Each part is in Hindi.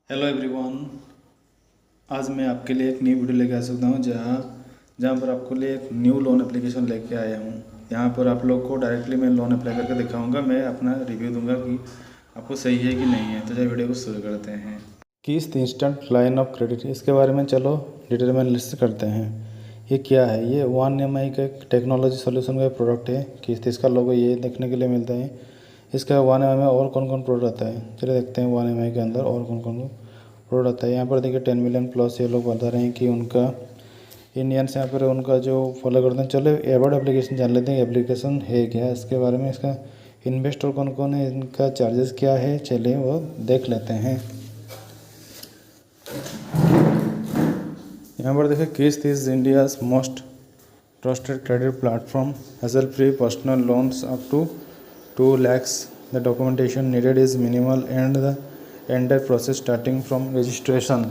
Hello everyone. आज मैं आपके लिए एक नई वीडियो लेके आ सकता हूँ जहाँ जहाँ पर आपको लिए एक न्यू लोन एप्लीकेशन लेके आया हूँ। यहाँ पर आप लोग को डायरेक्टली मैं लोन अप्लाई करके दिखाऊंगा। मैं अपना रिव्यू दूंगा कि आपको सही है कि नहीं है। तो चलिए वीडियो को शुरू करते हैं। किस्त इंस्टेंट लाइन ऑफ क्रेडिट, इसके बारे में चलो डिटेल में लिस्ट करते हैं। ये क्या है? ये वन EMI का एक टेक्नोलॉजी सोल्यूशन का प्रोडक्ट है। किस्त इसका लोगो ये देखने के लिए मिलता है। इसका वन EMI में और कौन कौन प्रोडक्ट आता है, चलिए देखते हैं वन EMI के अंदर और कौन कौन प्रोडक्ट आता है। यहाँ पर देखिए 10 मिलियन प्लस ये लोग बता रहे हैं कि उनका इंडियंस यहाँ पर उनका जो फॉलो करते हैं। चलो एबॉर्ड एप्लीकेशन जान लेते हैं, एप्लीकेशन है क्या इसके बारे में, इसका इन्वेस्टर कौन कौन है, इनका चार्जेस क्या है, चलिए वो देख लेते हैं। यहाँ पर देखिए Kissht is India's most trusted credit platform, hassle free personal loans up to 2 lakhs. The documentation needed is minimal and the entire process starting from registration.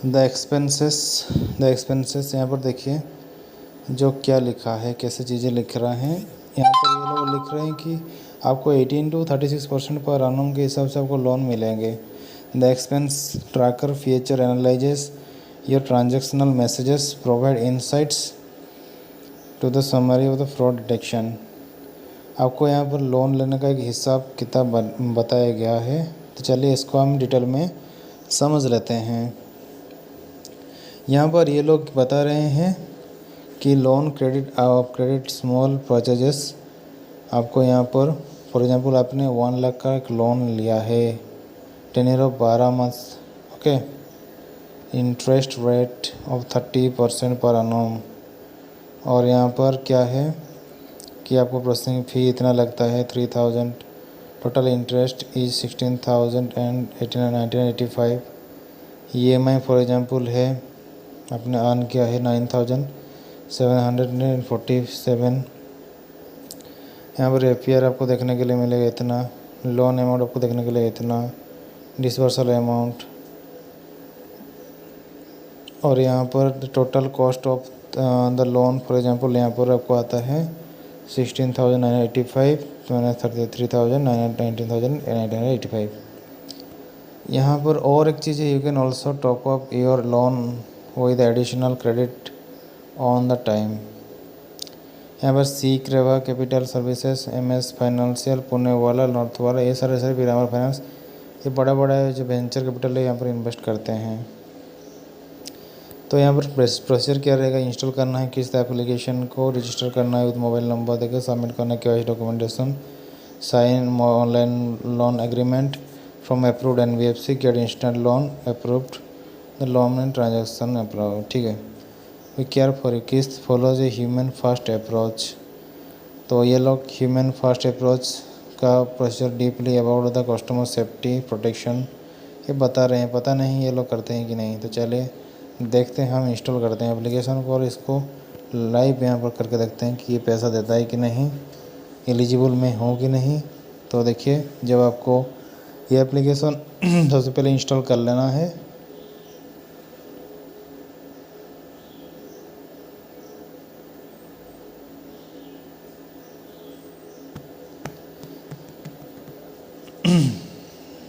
The expenses यहाँ पर देखिए जो क्या लिखा है, कैसे चीज़ें लिख रहा है। यहाँ पर ये लोग लिख रहे हैं कि आपको 18 to 36% पर annum के हिसाब से आपको लोन मिलेंगे। The expense tracker feature analyses your transactional messages, provide insights to the summary of the fraud detection. आपको यहाँ पर लोन लेने का एक हिसाब किताब बताया गया है। तो चलिए इसको हम डिटेल में समझ लेते हैं। यहाँ पर ये लोग बता रहे हैं कि लोन क्रेडिट स्मॉल परचेजेस। आपको यहाँ पर फॉर एग्जांपल आपने 1 लाख का एक लोन लिया है, tenure of 12 months, okay, interest rate of 30% पर annum। और यहाँ पर क्या है कि आपको प्रोसेसिंग फ़ी इतना लगता है 3000, total interest is 16,000 and 1985। EMI for example है आपने अर्न किया है 9747। यहाँ पर APR आपको देखने के लिए मिलेगा इतना, लोन अमाउंट आपको देखने के लिए इतना, डिसबर्सल अमाउंट, और यहाँ पर total cost of the loan for example यहाँ पर आपको आता है 16,985 माइनस 1985। यहाँ पर और एक चीज़ है, you can also top up your loan with additional credit on the time. यहाँ पर सीक रेवा capital services, MS financial, Pune वाला, नॉर्थ वाला, ये सारे पीरामल फाइनेंस, ये बड़ा बड़ा जो वेंचर कैपिटल है यहाँ पर इन्वेस्ट करते हैं। तो यहाँ पर प्रोसीजर क्या रहेगा, इंस्टॉल करना है किस एप्लीकेशन को, रजिस्टर करना है विद मोबाइल नंबर देकर, सबमिट करना है KYC documentation, sign online loan agreement from approved NBFC, get instant loan approved, the loan and transaction approve, ठीक है। We care for Kissht follows a human first approach. तो ये लोग ह्यूमन फर्स्ट अप्रोच का procedure deeply about the customer safety protection ये बता रहे हैं। पता नहीं ये लोग करते हैं कि नहीं। तो चलिए देखते हैं, हम इंस्टॉल करते हैं एप्लीकेशन को और इसको लाइव यहाँ पर करके देखते हैं कि ये पैसा देता है कि नहीं, एलिजिबल में हो कि नहीं। तो देखिए जब आपको ये एप्लीकेशन सबसे पहले इंस्टॉल कर लेना है।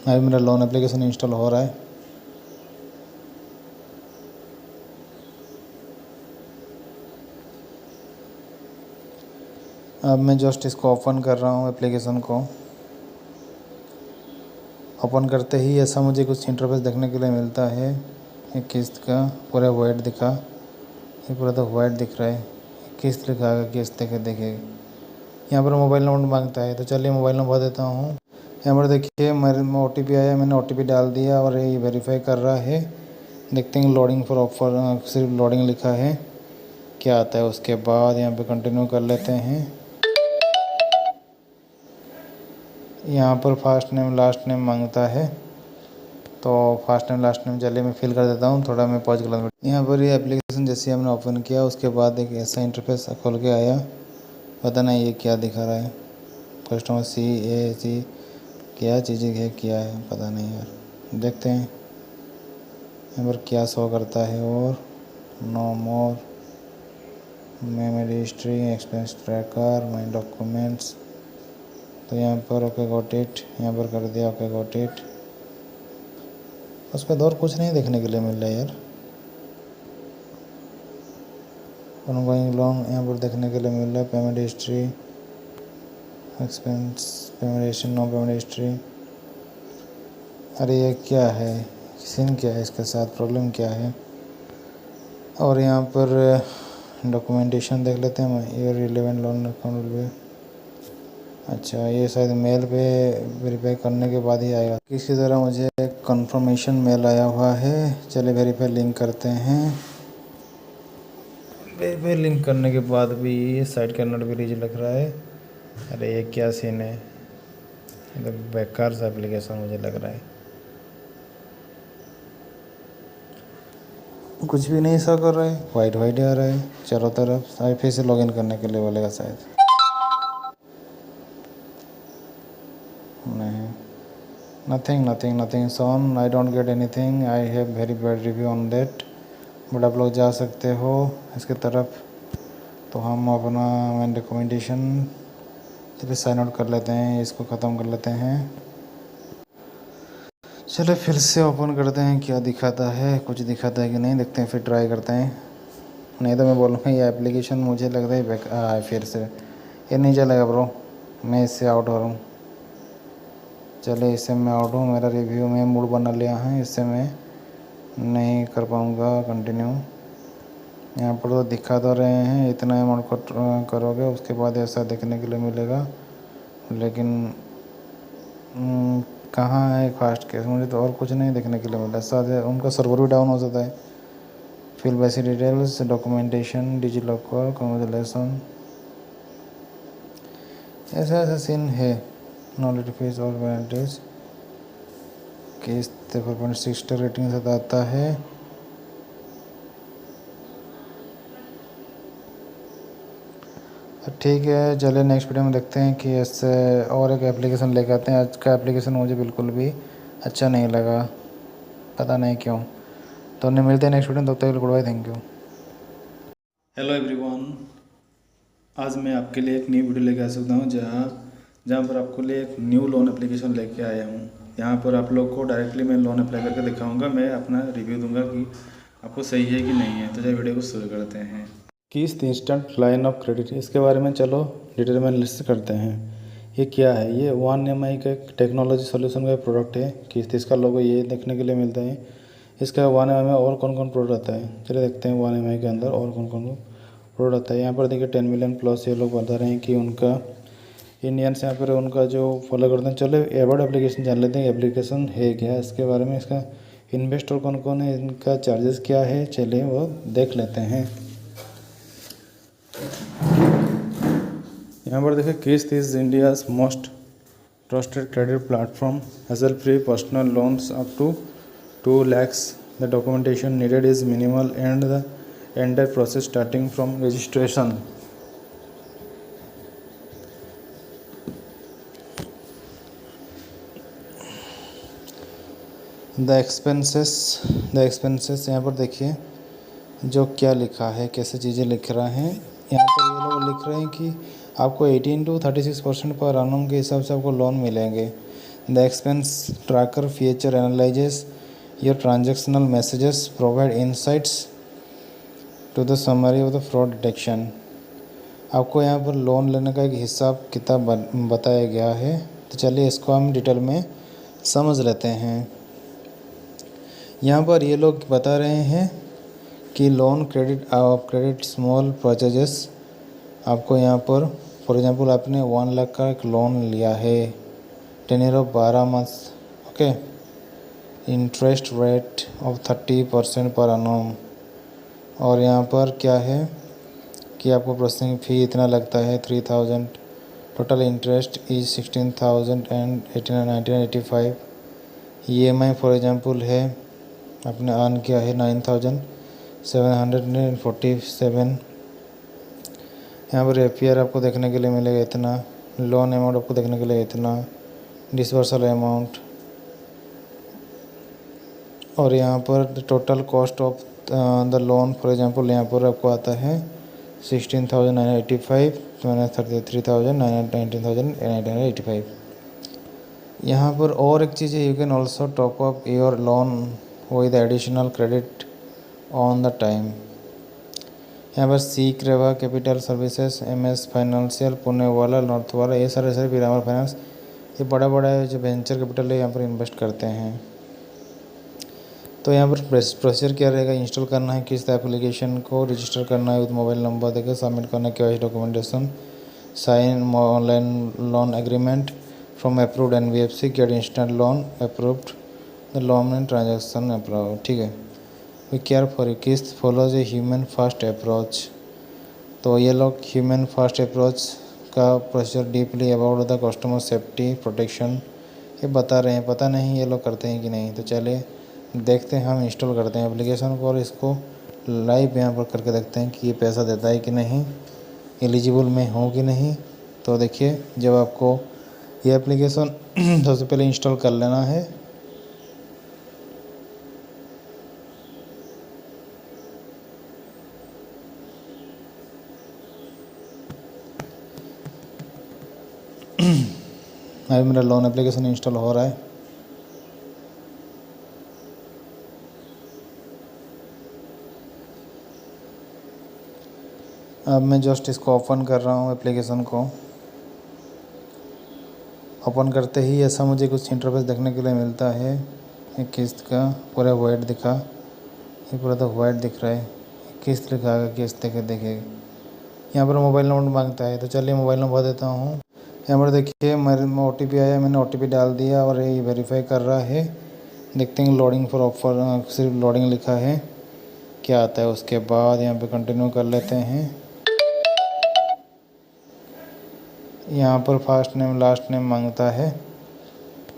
अभी मेरा लोन एप्लीकेशन इंस्टॉल हो रहा है। अब मैं जस्ट इसको ओपन कर रहा हूँ एप्लीकेशन को। ओपन करते ही ऐसा मुझे कुछ इंटरफेस देखने के लिए मिलता है। एक किस्त का पूरा वाइट दिखा, ये पूरा तो वाइट दिख रहा है, किस्त लिखा है, किस्त देखे यहाँ पर मोबाइल नंबर मांगता है। तो चलिए मोबाइल नंबर देता हूँ। यहाँ पर देखिए मेरे में OTP आया, मैंने OTP डाल दिया और ये वेरीफाई कर रहा है। देखते हैं लोडिंग फॉर ऑफर, सिर्फ लोडिंग लिखा है, क्या आता है उसके बाद यहाँ पे कंटिन्यू कर लेते हैं। यहाँ पर फर्स्ट नेम लास्ट नेम मांगता है, तो फर्स्ट नेम लास्ट नेम चलिए मैं फिल कर देता हूँ। थोड़ा मैं पॉज कर, यहाँ पर ये एप्लीकेशन जैसे हमने ओपन किया उसके बाद एक ऐसा इंटरफेस खोल के आया। पता नहीं ये क्या दिखा रहा है, कस्टमर CAC क्या चीज़ें है, क्या है पता नहीं यार। देखते हैं यहाँ पर क्या शो करता है। और no more, memory history, expense tracker, my documents. तो यहाँ पर ओके गॉट इट, यहाँ पर कर दिया ओके गॉट इट। उसके बाद और कुछ नहीं देखने के लिए मिल रहा है यार। ऑनगोइंग लोन यहाँ पर देखने के लिए मिल रहा है, payment history, expense, payment history, no payment history. अरे ये क्या है, सीन क्या है इसके साथ, प्रॉब्लम क्या है। और यहाँ पर डॉक्यूमेंटेशन देख लेते हैं, ये रिलेवेंट लोन अकाउंट भी। अच्छा ये शायद मेल पे वेरीफाई करने के बाद ही आएगा। किसी तरह मुझे कंफर्मेशन मेल आया हुआ है। चलिए वेरीफाई लिंक करते हैं। वेरीफाई लिंक करने के बाद भी ये site can not be reach लग रहा है। अरे ये क्या सीन है, ये तो बेकार सा एप्लीकेशन मुझे लग रहा है। कुछ भी नहीं सा कर रहा है, वाइट वाइट आ रहा है चारों तरफ। शायद फिर से लॉगिन करने के लिए बोलेगा शायद। नहीं, nothing sworn, I don't get anything, I have very bad review on that. But आप लोग जा सकते हो इसके तरफ। तो हम अपना मैन रिकमेंडेशन चलिए साइन आउट कर लेते हैं, इसको ख़त्म कर लेते हैं। चलो फिर से ओपन करते हैं, क्या दिखाता है, कुछ दिखाता है कि नहीं, देखते हैं फिर ट्राई करते हैं। नहीं तो मैं बोलूँगा ये एप्लीकेशन मुझे लग रहा है बेकार। फिर से ये नहीं चलेगा ब्रो, मैं इससे आउट हो रहा हूँ। चले इससे मैं आउट हूँ, मेरा रिव्यू में मूड बना लिया है, इससे मैं नहीं कर पाऊँगा कंटिन्यू। यहाँ पर तो दिखा तो रहे हैं इतना अमाउंट करोगे उसके बाद ऐसा देखने के लिए मिलेगा, लेकिन कहाँ है फास्ट केस, मुझे तो और कुछ नहीं देखने के लिए मिला। साथ उनका सर्वर भी डाउन हो जाता है। Fill basic details, documentation, digi locker, congratulation, ऐसा ऐसा सीन है। नॉलेज फीस और पेनल्टीज, केस 4.6 स्टार रेटिंग से आता है। ठीक है चलिए नेक्स्ट वीडियो में देखते हैं कि इससे और एक एप्लीकेशन लेके आते हैं। आज का एप्लीकेशन मुझे बिल्कुल भी अच्छा नहीं लगा, पता नहीं क्यों। तो उन्हें मिलते हैं नेक्स्ट वीडियो में, तब तक good bye, thank you. Hello everyone, आज मैं आपके लिए एक न्यू वीडियो लेके आ सकता हूँ जहाँ पर आपको लिए एक न्यू लोन एप्लीकेशन लेके आया हूँ। यहाँ पर आप लोग को डायरेक्टली मैं लोन अप्लाई करके दिखाऊंगा, मैं अपना रिव्यू दूंगा कि आपको सही है कि नहीं है। तो चलिए वीडियो को शुरू करते हैं। किस्त इंस्टेंट लाइन ऑफ क्रेडिट, इसके बारे में चलो डिटेल में लिस्ट करते हैं। ये क्या है, ये 1MI का एक टेक्नोलॉजी सोल्यूशन का प्रोडक्ट है। किस्त इसका लोगो ये देखने के लिए मिलता है। इसका 1MI में और कौन कौन प्रोडक्ट आता है, चलिए देखते हैं 1MI के अंदर और कौन कौन प्रोडक्ट आता है। यहाँ पर देखिए 10 मिलियन प्लस ये लोग बता रहे हैं कि उनका इंडियंस यहाँ पर उनका जो फॉलो करते हैं। चलो एबॉर्ड एप्लीकेशन जान लेते हैं, एप्लीकेशन है क्या इसके बारे में, इसका इन्वेस्टर कौन कौन है, इनका चार्जेस क्या है, चलिए वो देख लेते हैं। यहाँ पर देखिए Kissht is India's most trusted credit platform, hassle free personal loans up to 2 lakhs. The documentation needed is minimal and the entire process starting from registration. The expenses यहाँ पर देखिए जो क्या लिखा है, कैसे चीज़ें लिख रहे हैं। यहाँ पर ये लोग लिख रहे हैं कि आपको 18 to 36% पर annum के हिसाब से आपको लोन मिलेंगे। The expense tracker feature analyses your transactional messages, provide insights to the summary of the fraud detection. आपको यहाँ पर लोन लेने का एक हिसाब किताब बताया गया है। तो चलिए इसको हम डिटेल में समझ लेते हैं। यहाँ पर ये लोग बता रहे हैं कि लोन क्रेडिट स्मॉल परचेजेस। आपको यहाँ पर फॉर एग्जांपल आपने 1 लाख का एक लोन लिया है, tenure of 12 months, okay, interest rate of 30% पर annum। और यहाँ पर क्या है कि आपको प्रोसेसिंग फ़ी इतना लगता है 3000, total interest is 16,085। EMI for example है आपने अर्न किया है 9,747। यहाँ पर APR आपको देखने के लिए मिलेगा इतना, लोन अमाउंट आपको देखने के लिए इतना, डिसबर्सल अमाउंट। और यहाँ पर total cost of the loan for example यहाँ पर आपको आता है 16,985 माइनस 33,919,885। यहाँ पर और एक चीज़ है, you can also top up your loan with additional credit on the time. यहाँ पर सी क्रेवा capital services, MS financial, Pune वाला, नॉर्थ वाला, ये सारे पीरामल फाइनेंस, ये बड़ा जो वेंचर कैपिटल है यहाँ पर इन्वेस्ट करते हैं। तो यहाँ पर प्रोसीजर क्या रहेगा, इंस्टॉल करना है किस एप्लीकेशन को, रजिस्टर करना है विद मोबाइल नंबर देकर, सबमिट करना है KYC documentation, sign online loan agreement from approved NBFC, get instant loan approved, the loan and transaction approve. ठीक है। We care for Kissht follows a human first approach. तो ये लोग ह्यूमन फर्स्ट अप्रोच का procedure deeply about the customer safety protection ये बता रहे हैं, पता नहीं ये लोग करते हैं कि नहीं। तो चलिए देखते हैं, हम इंस्टॉल करते हैं एप्लीकेशन को और इसको लाइव यहाँ पर करके देखते हैं कि ये पैसा देता है कि नहीं, एलिजिबल में हो कि नहीं। तो देखिए, जब आपको ये एप्लीकेशन सबसे पहले इंस्टॉल कर लेना है। अभी मेरा लोन एप्लीकेशन इंस्टॉल हो रहा है। अब मैं जस्ट इसको ओपन कर रहा हूँ एप्लीकेशन को। ओपन करते ही ऐसा मुझे कुछ इंटरफेस देखने के लिए मिलता है। एक किस्त का पूरा वाइट दिखा, ये पूरा तो वाइट दिख रहा है। किस्त लिखा है, किस्त देखेगा। यहाँ पर मोबाइल नंबर मांगता है, तो चलिए मोबाइल नंबर देता हूँ। यहाँ पर देखिए मेरे OTP आया, मैंने OTP डाल दिया और ये वेरीफाई कर रहा है। देखते हैं लोडिंग फॉर ऑफर, सिर्फ लोडिंग लिखा है, क्या आता है। उसके बाद यहाँ पे कंटिन्यू कर लेते हैं। यहाँ पर फर्स्ट नेम लास्ट नेम मांगता है,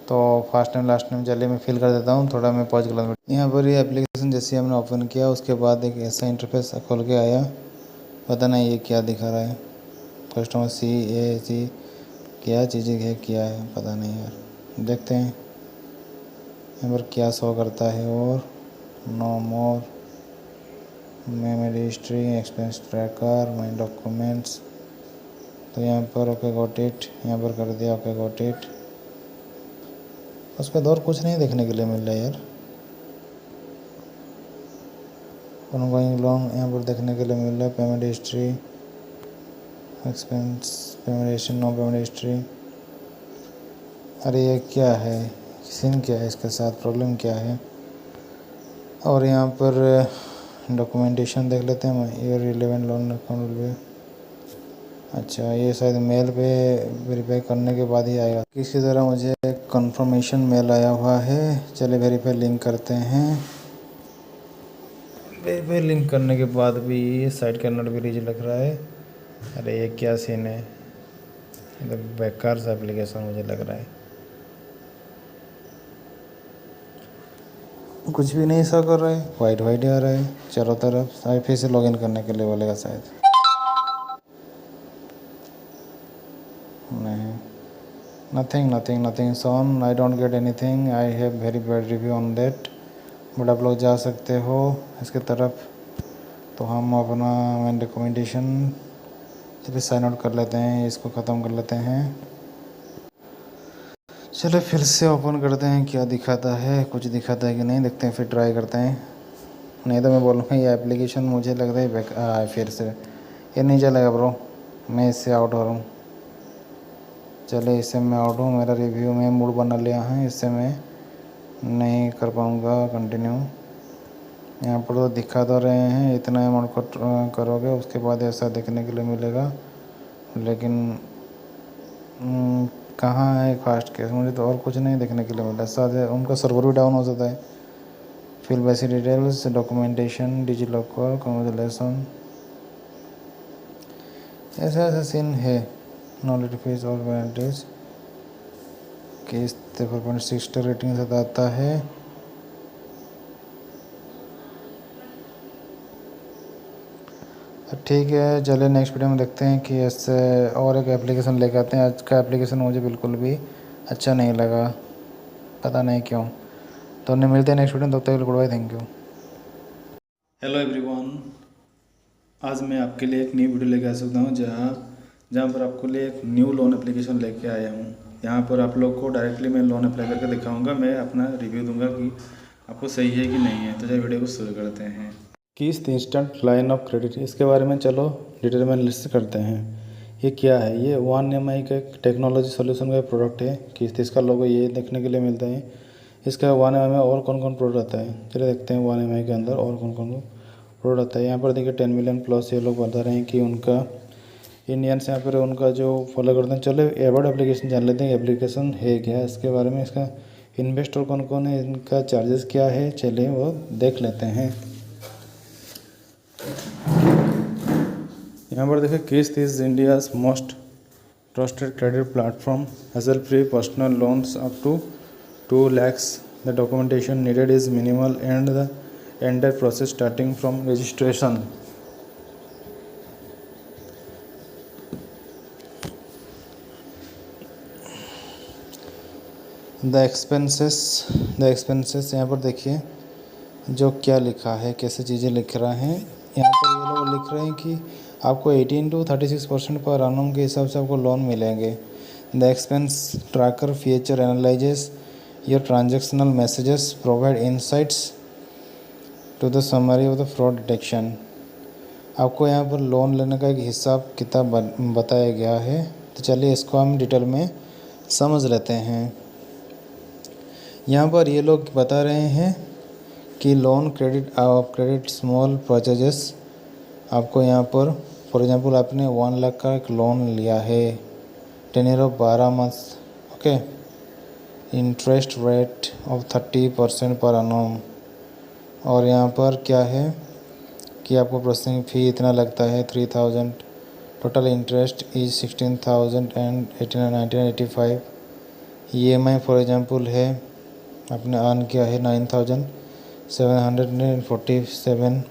तो फर्स्ट नेम लास्ट नेम चलिए मैं फिल कर देता हूँ। थोड़ा मैं पॉज कर। यहाँ पर ये एप्लीकेशन जैसे हमने ओपन किया उसके बाद एक ऐसा इंटरफेस खोल के आया, पता नहीं ये क्या दिखा रहा है। कस्टमर CAC क्या चीज़ें है, क्या है पता नहीं यार। देखते हैं यहाँ पर क्या शो करता है। और no more, memory history, expense tracker, my documents. तो यहाँ पर ओके गॉट इट, यहाँ पर कर दिया ओके गॉट इट। उसके बाद और कुछ नहीं देखने के लिए मिल रहा है यार। ऑनगोइंग लोन यहाँ पर देखने के लिए मिल रहा है। Payment history, expense, payment history, no payment history. अरे ये क्या है, सीन क्या है इसके साथ, प्रॉब्लम क्या है। और यहाँ पर डॉक्यूमेंटेशन देख लेते हैं। ये रिलेवेंट लोन अकाउंट पे, अच्छा ये शायद मेल पे वेरीफाई करने के बाद ही आएगा। किसी तरह मुझे कंफर्मेशन मेल आया हुआ है। चलिए वेरीफाई लिंक करते हैं। वेरीफाई लिंक करने के बाद भी साइट का नोट भी रीच लग रहा है। अरे ये क्या सीन है, ये तो बेकार सा एप्लीकेशन मुझे लग रहा है। कुछ भी नहीं सा कर रहा है, वाइट वाइट आ रहा है चारों तरफ। शायद फिर से लॉगिन करने के लिए बोलेगा शायद। नहीं, nothing sworn, I don't get anything, I have very bad review on that. But आप लोग जा सकते हो इसके तरफ। तो हम अपना मेन डॉक्यूमेंटेशन चलिए साइन आउट कर लेते हैं, इसको ख़त्म कर लेते हैं। चलो फिर से ओपन करते हैं, क्या दिखाता है, कुछ दिखाता है कि नहीं, देखते हैं फिर ट्राई करते हैं। नहीं तो मैं बोलूँगा ये एप्लीकेशन मुझे लग रहा है बेकार। फिर से ये नहीं चलेगा ब्रो, मैं इससे आउट हो रहा हूँ। चले इससे मैं आउट हूँ, मेरा रिव्यू में मूड बना लिया है, इससे मैं नहीं कर पाऊँगा कंटिन्यू। यहाँ पर तो दिखा तो रहे हैं इतना अमाउंट को करोगे उसके बाद ऐसा देखने के लिए मिलेगा, लेकिन कहाँ है फास्ट केस, मुझे तो और कुछ नहीं देखने के लिए मिला। साथ उनका सर्वर भी डाउन हो जाता है। Fill basic details, documentation, DigiLocker, congratulation, ऐसा सीन है। नॉलेज फीस और पेनल्टीज, केस 4.6 रेटिंग से आता है। ठीक है, चलिए नेक्स्ट वीडियो में देखते हैं कि ऐसे और एक एप्लीकेशन लेके आते हैं। आज का एप्लीकेशन मुझे बिल्कुल भी अच्छा नहीं लगा, पता नहीं क्यों। तो उन्हें मिलते हैं नेक्स्ट वीडियो में, तब तक good bye, thank you. Hello everyone, आज मैं आपके लिए एक न्यू वीडियो लेके आ सकता हूँ जहाँ पर आपको लिए एक न्यू लोन एप्लीकेशन लेके आया हूँ। यहाँ पर आप लोग को डायरेक्टली मैं लोन अप्लाई करके दिखाऊंगा। मैं अपना रिव्यू दूंगा कि आपको सही है कि नहीं है। तो चलिए वीडियो को शुरू करते हैं। किस्त इंस्टेंट लाइन ऑफ क्रेडिट, इसके बारे में चलो डिटेल में लिस्ट करते हैं। ये क्या है? ये OneMI का एक टेक्नोलॉजी सोल्यूशन का प्रोडक्ट है। किस्त इसका लोगो ये देखने के लिए मिलता है। इसका OneMI में और कौन कौन प्रोडक्ट आता है, चलिए देखते हैं OneMI के अंदर और कौन कौन प्रोडक्ट आता है। यहाँ पर देखिए 10 मिलियन प्लस ये लोग बता रहे हैं कि उनका इंडियंस यहाँ पर उनका जो फॉलो करते हैं। चलो अबाउट एप्लीकेशन जान लेते हैं, एप्लीकेशन है क्या, इसके बारे में, इसका इन्वेस्टर कौन कौन है, इनका चार्जेस क्या है, चलिए वो देख लेते हैं। यहाँ पर देखिए Kissht is India's most trusted credit platform, hassle free personal loans up to 2 lakhs. The documentation needed is minimal and the entire process starting from registration. The expenses यहाँ पर देखिए जो क्या लिखा है, कैसे चीज़ें लिख रहा है। यहाँ पर ये लोग लिख रहे हैं कि आपको 18 to 36% पर annum के हिसाब से आपको लोन मिलेंगे। The expense tracker feature analyses your transactional messages, provide insights to the summary of the fraud detection. आपको यहाँ पर लोन लेने का एक हिसाब किताब बताया गया है। तो चलिए इसको हम डिटेल में समझ लेते हैं। यहाँ पर ये लोग बता रहे हैं कि लोन क्रेडिट स्मॉल परचेजेस। आपको यहाँ पर फॉर एग्जांपल आपने 1 लाख का एक लोन लिया है, tenure of 12 months, okay, interest rate of 30% पर annum। और यहाँ पर क्या है कि आपको प्रोसेसिंग फ़ी इतना लगता है 3000, total interest is 16,089.85। EMI for example है आपने अर्न किया है 9,747।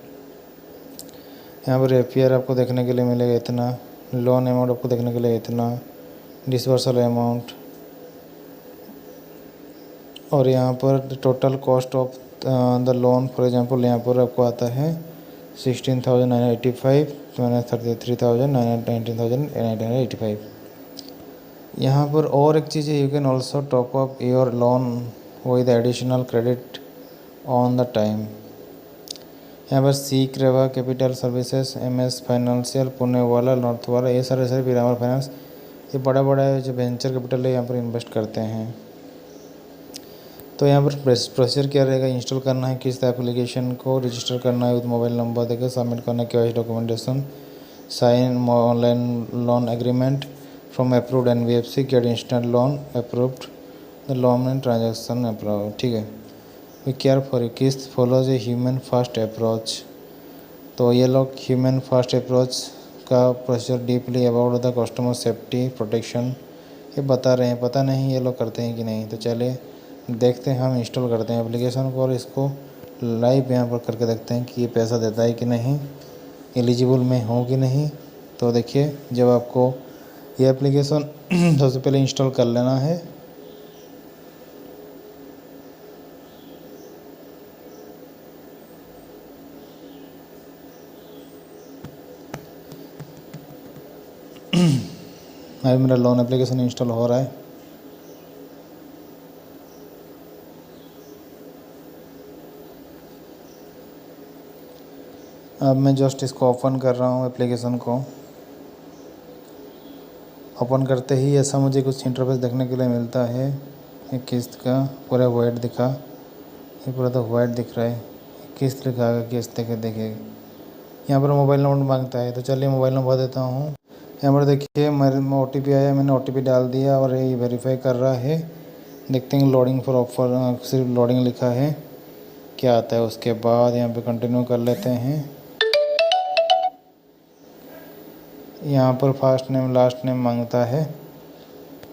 यहाँ पर APR आपको देखने के लिए मिलेगा इतना, लोन अमाउंट आपको देखने के लिए इतना, डिसबर्सल अमाउंट, और यहाँ पर total cost of the loan for example यहाँ पर आपको आता है 16,985 माइनस 19,885। यहाँ पर और एक चीज़ है, you can also top up your loan with additional credit on the time. यहाँ पर सी क्रेवा capital services, MS financial, Pune वाला, नॉर्थ वाला, ये सारे पीरामल फाइनेंस, ये बड़ा जो वेंचर कैपिटल है यहाँ पर इन्वेस्ट करते हैं। तो यहाँ पर प्रोसीजर क्या रहेगा, इंस्टॉल करना है किस एप्लीकेशन को, रजिस्टर करना है विद मोबाइल नंबर देकर, सबमिट करना है KYC documentation, sign online loan agreement from approved NBFC, get instant loan approved, the loan and transaction approve, ठीक है। We care for you, Kissht follows a human first approach. तो ये लोग ह्यूमन फर्स्ट अप्रोच का procedure deeply about the customer safety protection ये बता रहे हैं। पता नहीं ये लोग करते हैं कि नहीं। तो चलिए देखते हैं, हम इंस्टॉल करते हैं एप्लीकेशन को और इसको लाइव यहाँ पर करके देखते हैं कि ये पैसा देता है कि नहीं, एलिजिबल में हो कि नहीं। तो देखिए जब आपको ये एप्लीकेशन सबसे पहले इंस्टॉल कर लेना है। अभी मेरा लोन एप्लीकेशन इंस्टॉल हो रहा है। अब मैं जस्ट इसको ओपन कर रहा हूँ एप्लीकेशन को। ओपन करते ही ऐसा मुझे कुछ इंटरफेस देखने के लिए मिलता है। एक किस्त का पूरा वाइट दिखा, ये पूरा तो वाइट दिख रहा है। किस्त लिखा है, किस्त देखिए यहाँ पर मोबाइल नंबर मांगता है। तो चलिए मोबाइल नंबर देता हूँ। यहाँ पर देखिए मेरे में OTP आया, मैंने OTP डाल दिया और ये वेरीफाई कर रहा है। देखते हैं लोडिंग फॉर ऑफर, सिर्फ लोडिंग लिखा है, क्या आता है। उसके बाद यहाँ पे कंटिन्यू कर लेते हैं। यहाँ पर फर्स्ट नेम लास्ट नेम मांगता है,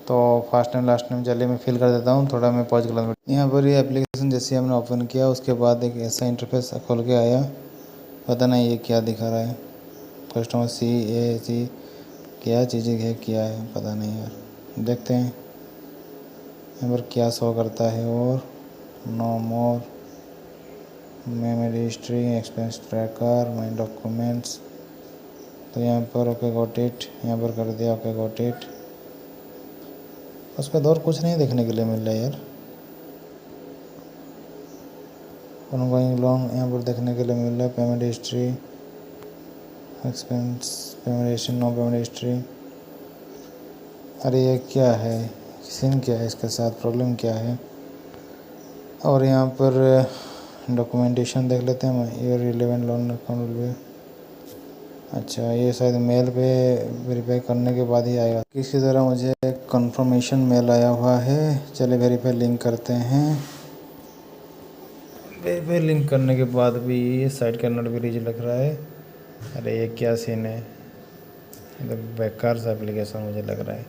तो फर्स्ट नेम लास्ट नेम चलिए मैं फिल कर देता हूँ। थोड़ा मैं पॉज कर। यहाँ पर ये एप्लीकेशन जैसे हमने ओपन किया उसके बाद एक ऐसा इंटरफेस खोल के आया। पता नहीं ये क्या दिखा रहा है, कस्टमर CAC क्या चीज़ें है, क्या है पता नहीं यार। देखते हैं यहाँ पर क्या शो करता है। और no more, memory history, expense tracker, my documents, तो यहाँ पर ओके गॉट इट, यहाँ पर कर दिया ओके गॉट इट। उसके बाद और कुछ नहीं देखने के लिए मिल रहा है यार। ऑनगोइंग लोन यहाँ पर देखने के लिए मिल रहा है, payment history, expense, payment history, no payment history. अरे ये क्या है, सीन क्या है इसके साथ, प्रॉब्लम क्या है। और यहाँ पर डॉक्यूमेंटेशन देख लेते हैं, ये रिलेवेंट लोन अकाउंट भी। अच्छा ये शायद मेल पे वेरीफाई करने के बाद ही आएगा। किसी तरह मुझे कंफर्मेशन मेल आया हुआ है, चलिए वेरीफाई लिंक करते हैं। वेरीफाई लिंक करने के बाद भी ये site can not be reach लग रहा है। अरे ये क्या सीन है, ये तो बेकार सा एप्लीकेशन मुझे लग रहा है,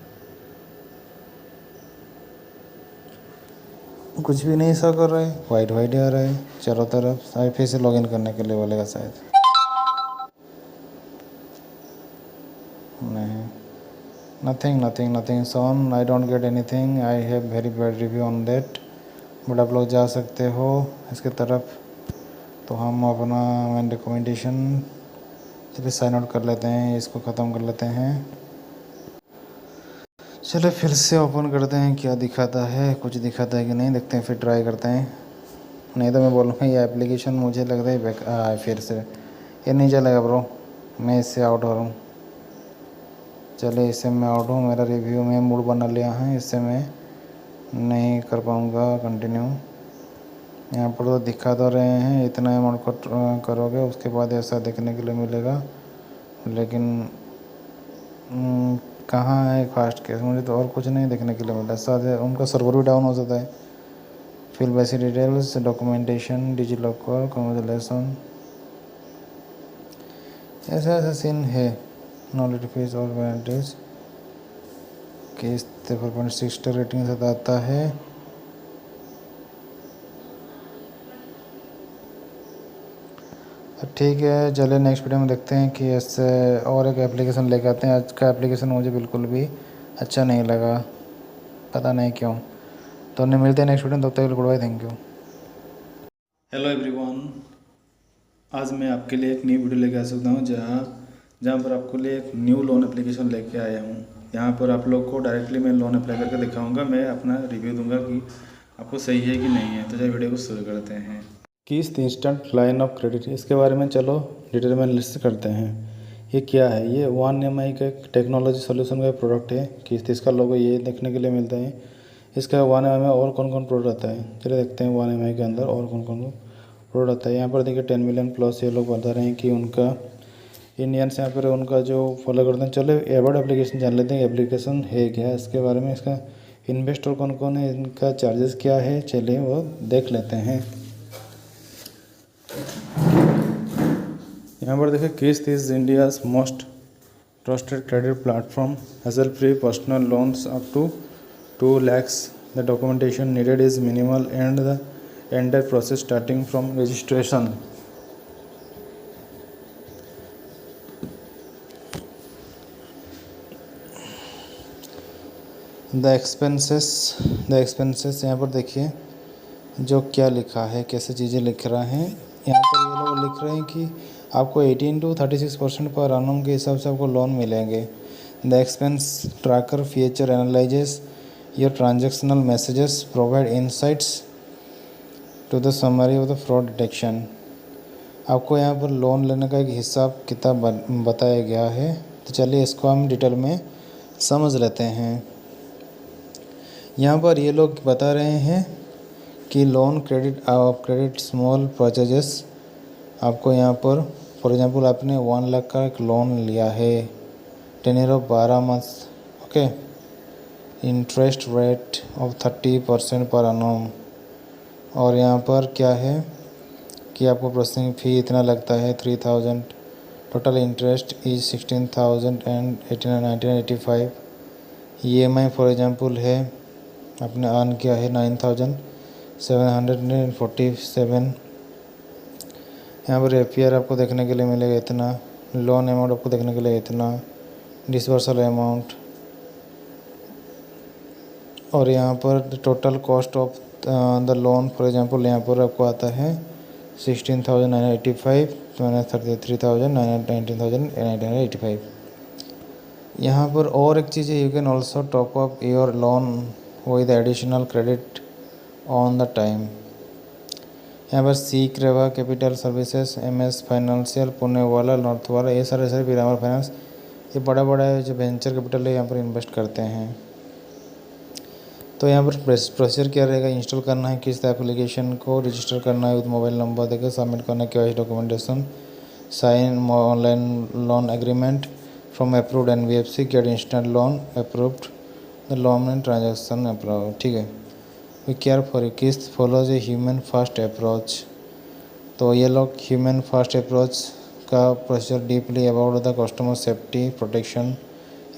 कुछ भी नहीं सा कर रहा है, वाइट वाइट आ रहा है चारों तरफ। शायद फिर से लॉगिन करने के लिए बोलेगा शायद, नहीं, nothing sworn, I don't get anything, I have very bad review on that. But आप लोग जा सकते हो इसके तरफ। तो हम अपना मैन रिकमेंडेशन, चलिए साइन आउट कर लेते हैं, इसको ख़त्म कर लेते हैं। चलो फिर से ओपन करते हैं, क्या दिखाता है, कुछ दिखाता है कि नहीं, देखते हैं, फिर ट्राई करते हैं। नहीं तो मैं बोलूँगा ये एप्लीकेशन मुझे लग रहा है बेकार, फिर से ये नहीं चलेगा ब्रो, मैं इससे आउट हो रहा हूँ। चले इससे मैं आउट हूँ, मेरा रिव्यू में मूड बना लिया है, इससे मैं नहीं कर पाऊँगा कंटिन्यू। यहाँ पर तो दिखा तो रहे हैं इतना अमाउंट करोगे उसके बाद ऐसा देखने के लिए मिलेगा, लेकिन कहाँ है फास्ट केस, मुझे तो और कुछ नहीं देखने के लिए मिलता है। साथ उनका सर्वर भी डाउन हो जाता है। Fill basic details, documentation, digi locker, congratulation, ऐसा ऐसा सीन है। नॉलेज फीस और वारंटीज, केस 4.6 स्टार रेटिंग से आता है। ठीक है, चलिए नेक्स्ट वीडियो में देखते हैं कि इससे और एक एप्लीकेशन लेके आते हैं। आज का एप्लीकेशन मुझे बिल्कुल भी अच्छा नहीं लगा, पता नहीं क्यों। तो नहीं, मिलते हैं नेक्स्ट वीडियो में, तब तक good bye, thank you. Hello everyone, आज मैं आपके लिए एक नई वीडियो लेके आ सकता हूँ जहाँ पर आपको लिए एक न्यू लोन एप्लीकेशन लेके आया हूँ। यहाँ पर आप लोग को डायरेक्टली मैं लोन अप्लाई करके दिखाऊंगा, मैं अपना रिव्यू दूंगा कि आपको सही है कि नहीं है। तो चलिए वीडियो को शुरू करते हैं। किस्त इंस्टेंट लाइन ऑफ क्रेडिट, इसके बारे में चलो डिटेल में लिस्ट करते हैं। ये क्या है, ये 1EMI का एक टेक्नोलॉजी सोल्यूशन का प्रोडक्ट है। किस्त इसका लोगो ये देखने के लिए मिलता है। इसका 1EMI में और कौन कौन प्रोडक्ट आता है, चलिए देखते हैं 1EMI के अंदर और कौन कौन प्रोडक्ट आता है। यहाँ पर देखिए 10 मिलियन प्लस ये लोग बता रहे हैं कि उनका इंडियंस यहाँ पर उनका जो फॉलो करते हैं। चलो एबॉर्ड एप्लीकेशन जान लेते हैं, एप्लीकेशन है क्या इसके बारे में, इसका इन्वेस्टर कौन कौन है, इनका चार्जेस क्या है, चलिए वो देख लेते हैं। यहाँ पर देखिए, Kissht is India's most trusted credit platform, hassle free personal loans up to 2 lakhs. The documentation needed is minimal and the entire process starting from registration. The expenses यहाँ पर देखिए जो क्या लिखा है, कैसे चीज़ें लिख रहा है। यहाँ पर ये लोग लिख रहे हैं कि आपको 18 to 36% पर annum के हिसाब से आपको लोन मिलेंगे। The expense tracker feature analyses your transactional messages, provide insights to the summary of the fraud detection. आपको यहाँ पर लोन लेने का एक हिसाब किताब बताया गया है। तो चलिए इसको हम डिटेल में समझ लेते हैं। यहाँ पर ये लोग बता रहे हैं कि लोन क्रेडिट स्मॉल परचेजेस, आपको यहाँ पर फॉर एग्जांपल आपने 1 लाख का एक लोन लिया है, tenure of 12 months, okay, interest rate of 30% पर annum। और यहाँ पर क्या है कि आपको प्रोसेसिंग फ़ी इतना लगता है 3000, total interest is 16,000 and 1985। EMI for example है आपने अर्न किया है 9,747। यहाँ पर APR आपको देखने के लिए मिलेगा इतना, लोन अमाउंट आपको देखने के लिए इतना, डिसबर्सल अमाउंट, और यहाँ पर total cost of the loan for example यहाँ पर आपको आता है 16,985 -33,1985। यहाँ पर और एक चीज़ है, you can also top up your loan with additional credit on the time. यहाँ पर सीक रेवा capital services, MS financial, Poonawalla, नॉर्थवाला, ये सारे पीरामल फाइनेंस, ये बड़ा बड़ा जो वेंचर कैपिटल है यहाँ पर इन्वेस्ट करते हैं। तो यहाँ पर प्रोसीजर क्या रहेगा, इंस्टॉल करना है किस एप्लीकेशन को, रजिस्टर करना है विद मोबाइल नंबर देकर, सबमिट करना है KYC documentation, sign online loan agreement from approved NBFC, get instant loan approved, the loan and transaction approve. ठीक है। We care for Kissht follows a human first approach. तो ये लोग ह्यूमन फर्स्ट अप्रोच का procedure deeply about the customer safety protection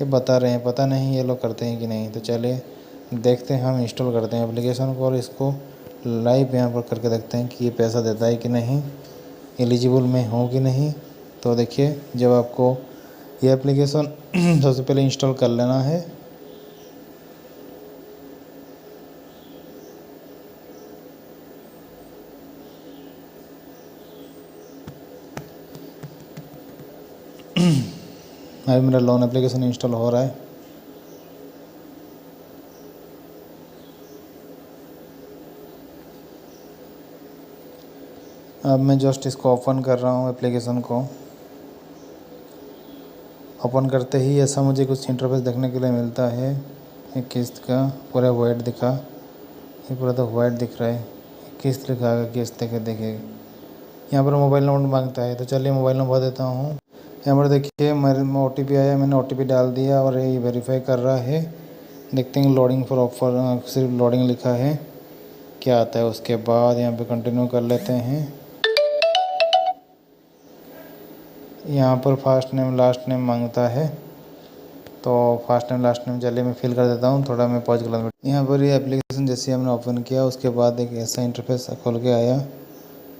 ये बता रहे हैं, पता नहीं ये लोग करते हैं कि नहीं। तो चलिए देखते हैं, हम इंस्टॉल करते हैं एप्लीकेशन को और इसको लाइव यहाँ पर करके देखते हैं कि ये पैसा देता है कि नहीं, एलिजिबल में हो कि नहीं। तो देखिए, जब आपको ये एप्लीकेशन सबसे पहले इंस्टॉल कर लेना है। अभी मेरा लोन एप्लीकेशन इंस्टॉल हो रहा है। अब मैं जस्ट इसको ओपन कर रहा हूँ एप्लीकेशन को। ओपन करते ही ऐसा मुझे कुछ इंटरफेस देखने के लिए मिलता है। एक किस्त का पूरा वाइट दिखा, ये पूरा तो वाइट दिख रहा है। किस्त लिखा है, किस्त देखे यहाँ पर मोबाइल नंबर मांगता है। तो चलिए मोबाइल नंबर देता हूँ। यहाँ पर देखिए मेरे में OTP आया, मैंने OTP डाल दिया और ये वेरीफाई कर रहा है। देखते हैं लोडिंग फॉर ऑफर, सिर्फ लोडिंग लिखा है, क्या आता है। उसके बाद यहाँ पे कंटिन्यू कर लेते हैं। यहाँ पर फर्स्ट नेम लास्ट नेम मांगता है, तो फर्स्ट नेम लास्ट नेम चलिए मैं फिल कर देता हूँ। थोड़ा मैं पॉज कर। यहाँ पर ये एप्लीकेशन जैसे हमने ओपन किया उसके बाद एक ऐसा इंटरफेस खोल के आया,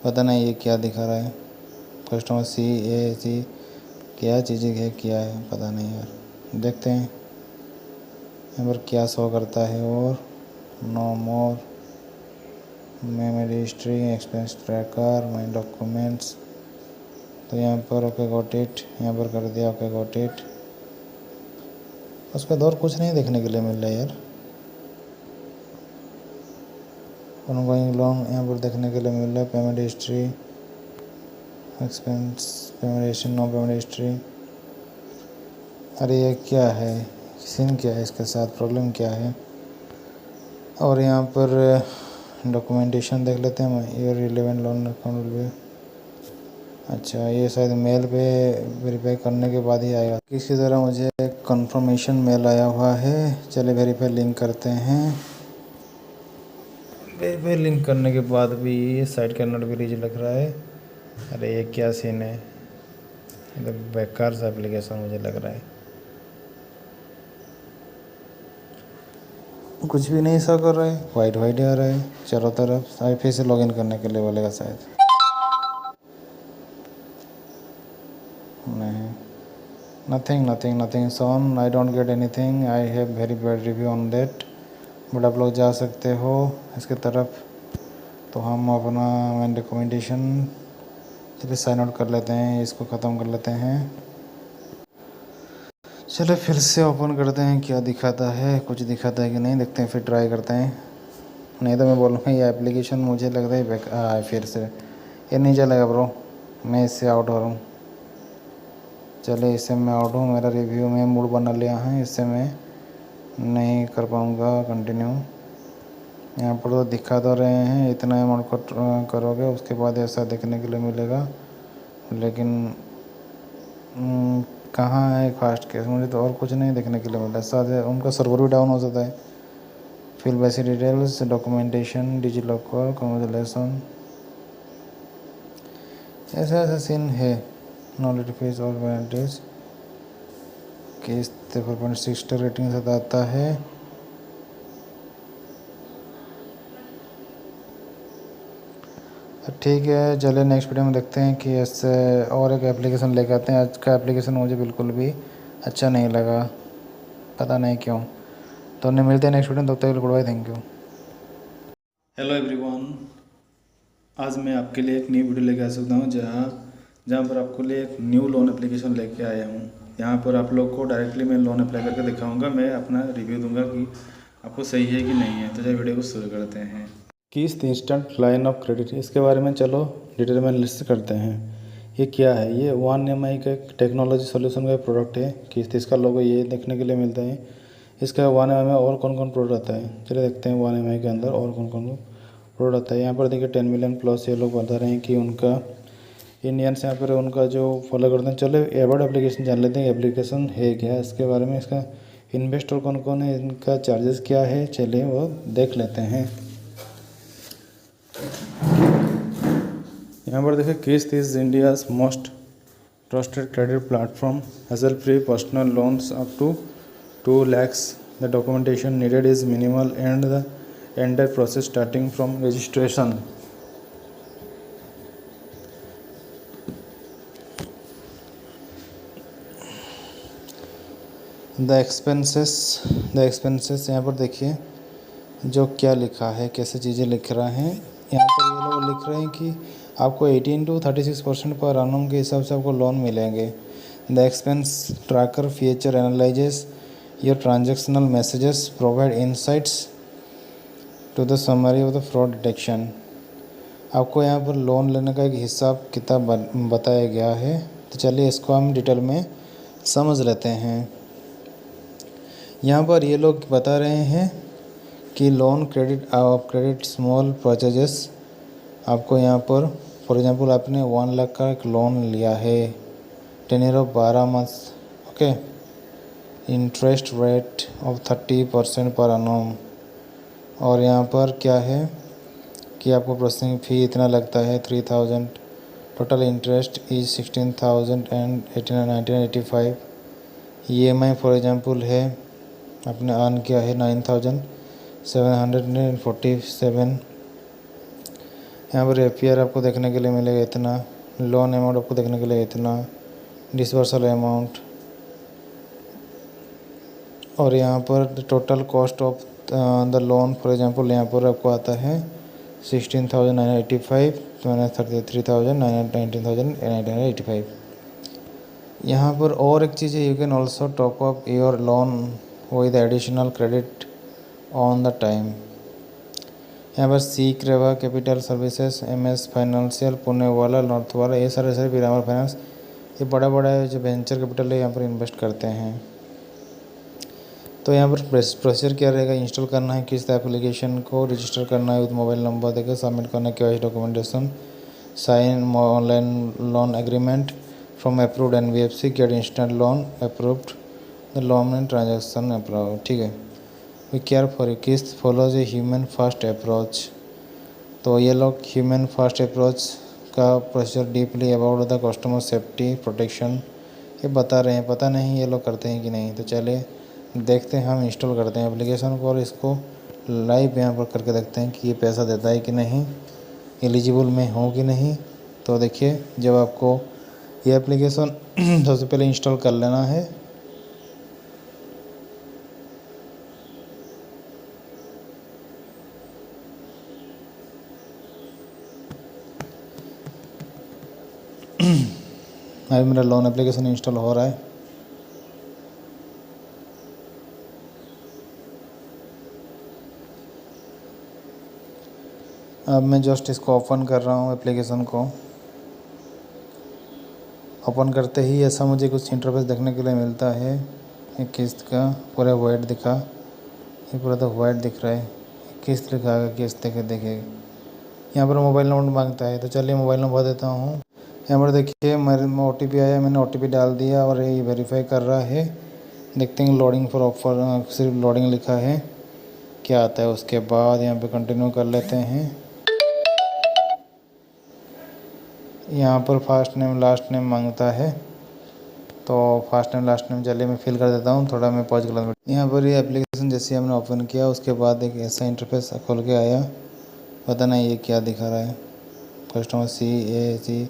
पता नहीं ये क्या दिखा रहा है। कस्टमर CAC क्या चीज़ें है, क्या है पता नहीं यार। देखते हैं यहाँ पर क्या शो करता है। और no more, memory history, expense tracker, my documents. तो यहाँ पर ओके गॉट इट, यहाँ पर कर दिया ओके गॉट इट। उसके बाद और कुछ नहीं देखने के लिए मिल रहा है यार। ऑनगोइंग लोन यहाँ पर देखने के लिए मिल रहा है। Payment history, expense, payment history, no payment history. अरे ये क्या है, सीन क्या है इसके साथ, प्रॉब्लम क्या है। और यहाँ पर डॉक्यूमेंटेशन देख लेते हैं। ये रिलेवेंट लोन अकाउंट भी, अच्छा ये शायद मेल पे वेरीफाई करने के बाद ही आएगा। किसी तरह मुझे कंफर्मेशन मेल आया हुआ है। चलिए वेरीफाई लिंक करते हैं। वेरीफाई लिंक करने के बाद भी site can not be reach लग रहा है। अरे ये क्या सीन है, ये तो बेकार सा एप्लीकेशन मुझे लग रहा है। कुछ भी नहीं सा कर रहा है, वाइट वाइट आ रहा है चारों तरफ। आई फिर से लॉगिन करने के लिए बोलेगा शायद। नहीं, nothing sworn, I don't get anything, I have very bad review on that. But आप लोग जा सकते हो इसके तरफ। तो हम अपना मैं डॉक्यूमेंटेशन चलिए साइन आउट कर लेते हैं, इसको ख़त्म कर लेते हैं। चलो फिर से ओपन करते हैं, क्या दिखाता है, कुछ दिखाता है कि नहीं, देखते हैं फिर ट्राई करते हैं। नहीं तो मैं बोलूँगा ये एप्लीकेशन मुझे लग रहा है बेकार। फिर से ये नहीं चलेगा ब्रो, मैं इससे आउट हो रहा हूँ। चले इससे मैं आउट हूँ, मेरा रिव्यू में मूड बना लिया है, इससे मैं नहीं कर पाऊँगा कंटिन्यू। यहाँ पर तो दिखा तो रहे हैं इतना अमाउंट करोगे उसके बाद ऐसा देखने के लिए मिलेगा, लेकिन कहाँ है फास्ट केस, मुझे तो और कुछ नहीं देखने के लिए मिला। साथ उनका सर्वर भी डाउन हो जाता है। Fill basic details, documentation, DigiLocker, congratulation, ऐसा सीन है। नॉलेज फीस और पेनल्टीज, केस 4.6 रेटिंग से आता है। ठीक है, चलिए नेक्स्ट वीडियो में देखते हैं कि इससे और एक एप्लीकेशन लेके आते हैं। आज का एप्लीकेशन मुझे बिल्कुल भी अच्छा नहीं लगा, पता नहीं क्यों। तो उन्हें मिलते हैं नेक्स्ट वीडियो में, तब तक good bye, thank you. Hello everyone, आज मैं आपके लिए एक नई वीडियो लेके आ सकता हूँ जहाँ जहाँ पर आपको लिए एक न्यू लोन एप्लीकेशन लेके आया हूँ। यहाँ पर आप लोग को डायरेक्टली मैं लोन अप्लाई करके दिखाऊंगा, मैं अपना रिव्यू दूंगा कि आपको सही है कि नहीं है। तो चलिए वीडियो को शुरू करते हैं। किस्त इंस्टेंट लाइन ऑफ क्रेडिट, इसके बारे में चलो डिटेल में लिस्ट करते हैं। ये क्या है? ये 1EMI का एक टेक्नोलॉजी सॉल्यूशन का प्रोडक्ट है। किस्त इसका लोगो ये देखने के लिए मिलता है। इसका 1EMI में और कौन कौन प्रोडक्ट आता है, चलिए देखते हैं 1EMI के अंदर और कौन कौन प्रोडक्ट आता है। यहाँ पर देखिए 10 मिलियन प्लस ये लोग बता रहे हैं कि उनका इंडियंस यहाँ पर उनका जो फॉलो करते हैं। चलो एबॉर्ड एप्लीकेशन जान लेते हैं, एप्लीकेशन है क्या इसके बारे में, इसका इन्वेस्टर कौन कौन है, इनका चार्जेस क्या है, चलिए वो देख लेते हैं। यहाँ पर देखिए Kissht is India's most trusted credit platform, hassle free personal loans up to 2 lakhs. The documentation needed is minimal and the entire process starting from registration. The expenses यहाँ पर देखिए जो क्या लिखा है, कैसे चीज़ें लिख रहा है। यहाँ पर ये लोग लिख रहे हैं कि आपको 18 to 36% पर annum के हिसाब से आपको लोन मिलेंगे। The expense tracker feature analyses your transactional messages, provide insights to the summary of the fraud detection. आपको यहाँ पर लोन लेने का एक हिसाब किताब बताया गया है। तो चलिए इसको हम डिटेल में समझ लेते हैं। यहाँ पर ये लोग बता रहे हैं कि लोन क्रेडिट स्मॉल परचेजेस। आपको यहाँ पर फॉर एग्जांपल आपने 1 लाख का एक लोन लिया है, tenure of 12 months, okay, interest rate of 30% पर annum। और यहाँ पर क्या है कि आपको प्रोसेसिंग फ़ी इतना लगता है 3000, total interest is 16,000 and 1985। EMI for example है आपने अर्न किया है 9,747। यहाँ पर APR आपको देखने के लिए मिलेगा इतना, लोन अमाउंट आपको देखने के लिए इतना, डिसबर्सल अमाउंट, और यहाँ पर total cost of the loan for example यहाँ पर आपको आता है 16,985 माइनस 19,985। यहाँ पर और एक चीज़ है, you can also top up your loan with additional credit on the time. यहाँ पर सी क्रेवा capital services, MS financial, Pune वाला, नॉर्थ वाला, ये सारे पीरामल फाइनेंस, ये बड़ा जो वेंचर कैपिटल है यहाँ पर इन्वेस्ट करते हैं। तो यहाँ पर प्रोसीजर क्या रहेगा, इंस्टॉल करना है किस्त एप्लीकेशन को, रजिस्टर करना है विद मोबाइल नंबर देकर, सबमिट करना है KYC documentation, sign online loan agreement from approved NBFC, get instant loan approved, the loan and transaction approve, ठीक है। We care for Kissht follows a human first approach. तो ये लोग ह्यूमन फर्स्ट अप्रोच का procedure deeply about the customer safety protection ये बता रहे हैं। पता नहीं ये लोग करते हैं कि नहीं। तो चलिए देखते हैं, हम इंस्टॉल करते हैं एप्लीकेशन को और इसको लाइव यहाँ पर करके देखते हैं कि ये पैसा देता है कि नहीं, एलिजिबल में हो कि नहीं। तो देखिए जब आपको ये एप्लीकेशन सबसे पहले इंस्टॉल कर लेना है। अभी मेरा लोन एप्लीकेशन इंस्टॉल हो रहा है। अब मैं जस्ट इसको ओपन कर रहा हूँ एप्लीकेशन को। ओपन करते ही ऐसा मुझे कुछ इंटरफेस देखने के लिए मिलता है। एक किस्त का पूरा वाइट दिखा, ये पूरा तो वाइट दिख रहा है, किस्त लिखा है, किस्त देखे यहाँ पर मोबाइल नंबर मांगता है। तो चलिए मोबाइल नंबर देता हूँ। यहाँ पर देखिए मेरे में OTP आया, मैंने OTP डाल दिया और ये वेरीफाई कर रहा है। देखते हैं लोडिंग फॉर ऑफर, सिर्फ लोडिंग लिखा है, क्या आता है। उसके बाद यहाँ पे कंटिन्यू कर लेते हैं। यहाँ पर फर्स्ट नेम लास्ट नेम मांगता है, तो फर्स्ट नेम लास्ट नेम चलिए मैं फिल कर देता हूँ। थोड़ा मैं पॉज कर। यहाँ पर ये एप्लीकेशन जैसे हमने ओपन किया उसके बाद एक ऐसा इंटरफेस खोल के आया। पता नहीं ये क्या दिखा रहा है, कस्टमर CAC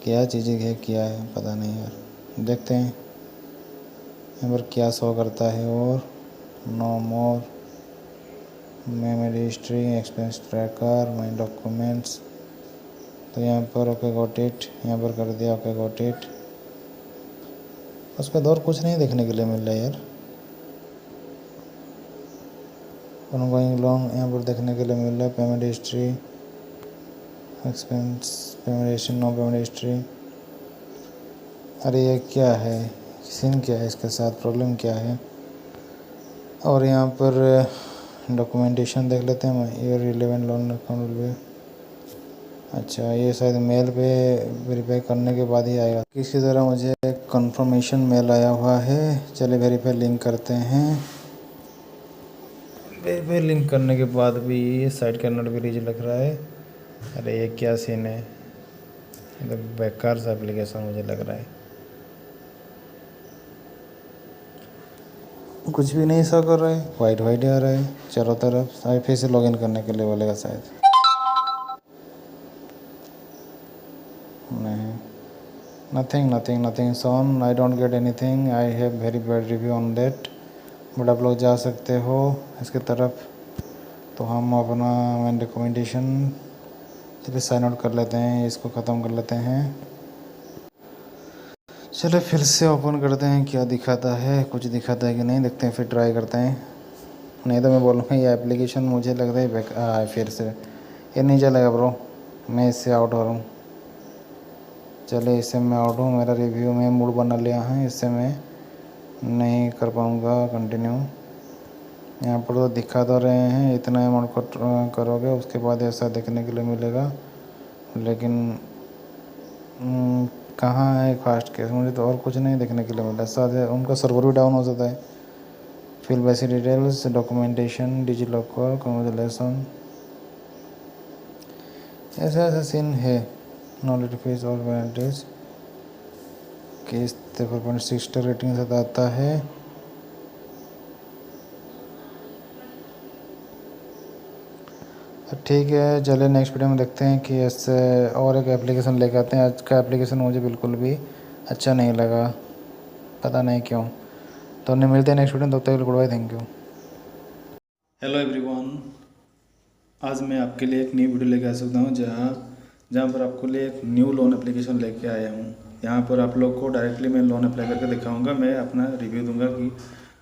क्या चीज़ें है, क्या है पता नहीं यार। देखते हैं यहाँ पर क्या शो करता है। और no more, memory history, expense tracker, my documents. तो यहाँ पर ओके गॉट इट, यहाँ पर कर दिया ओके गॉट इट। उसके बाद और कुछ नहीं देखने के लिए मिल रहा है यार। ऑनगोइंग लोन यहाँ पर देखने के लिए मिल रहा है। Payment history, expense, payment history, no payment history. अरे ये क्या है, सीन क्या है इसके साथ, प्रॉब्लम क्या है। और यहाँ पर डॉक्यूमेंटेशन देख लेते हैं। ये रिलेवेंट लोन अकाउंट भी, अच्छा ये शायद मेल पे वेरीफाई करने के बाद ही आएगा। किसी तरह मुझे कंफर्मेशन मेल आया हुआ है। चलिए वेरीफाई लिंक करते हैं। वेरीफाई लिंक करने के बाद भी ये साइट का नोट भी रीच लग रहा है। अरे ये क्या सीन है, ये तो बेकार सा एप्लीकेशन मुझे लग रहा है। कुछ भी नहीं सा कर रहा है, वाइट वाइट आ रहा है चारों तरफ। शायद फिर से लॉगिन करने के लिए बोलेगा शायद। नहीं, nothing sworn, I don't get anything, I have very bad review on that. But आप लोग जा सकते हो इसके तरफ। तो हम अपना मैन रिकमेंडेशन चलिए साइन आउट कर लेते हैं, इसको ख़त्म कर लेते हैं। चलो फिर से ओपन करते हैं, क्या दिखाता है, कुछ दिखाता है कि नहीं, देखते हैं फिर ट्राई करते हैं। नहीं तो मैं बोलूँगा ये एप्लीकेशन मुझे लग रहा है बेकार है। फिर से ये नहीं चलेगा ब्रो, मैं इससे आउट हो रहा हूँ। चले इससे मैं आउट हूँ, मेरा रिव्यू में मूड बना लिया है, इससे मैं नहीं कर पाऊँगा कंटिन्यू। यहाँ पर तो दिखा तो रहे हैं इतना अमाउंट को करोगे उसके बाद ऐसा देखने के लिए मिलेगा, लेकिन कहाँ है फास्ट केस, मुझे तो और कुछ नहीं देखने के लिए मिला। साथ उनका सर्वर भी डाउन हो जाता है। Fill basic details, documentation, DigiLocker, congratulation, ऐसा सीन है। नॉलेज फीस और पेनल्टीज, केस 4.6 स्टार रेटिंग से आता है। ठीक है, चलिए नेक्स्ट वीडियो में देखते हैं कि इससे और एक एप्लीकेशन लेके आते हैं। आज का एप्लीकेशन मुझे बिल्कुल भी अच्छा नहीं लगा, पता नहीं क्यों। तो नहीं मिलते हैं नेक्स्ट वीडियो में, तब तक good bye, thank you. Hello everyone, आज मैं आपके लिए एक न्यू वीडियो लेके आ सकता हूँ जहाँ पर आपको लिए एक न्यू लोन एप्लीकेशन लेके आया हूँ। यहाँ पर आप लोग को डायरेक्टली मैं लोन अप्लाई करके दिखाऊंगा। मैं अपना रिव्यू दूंगा कि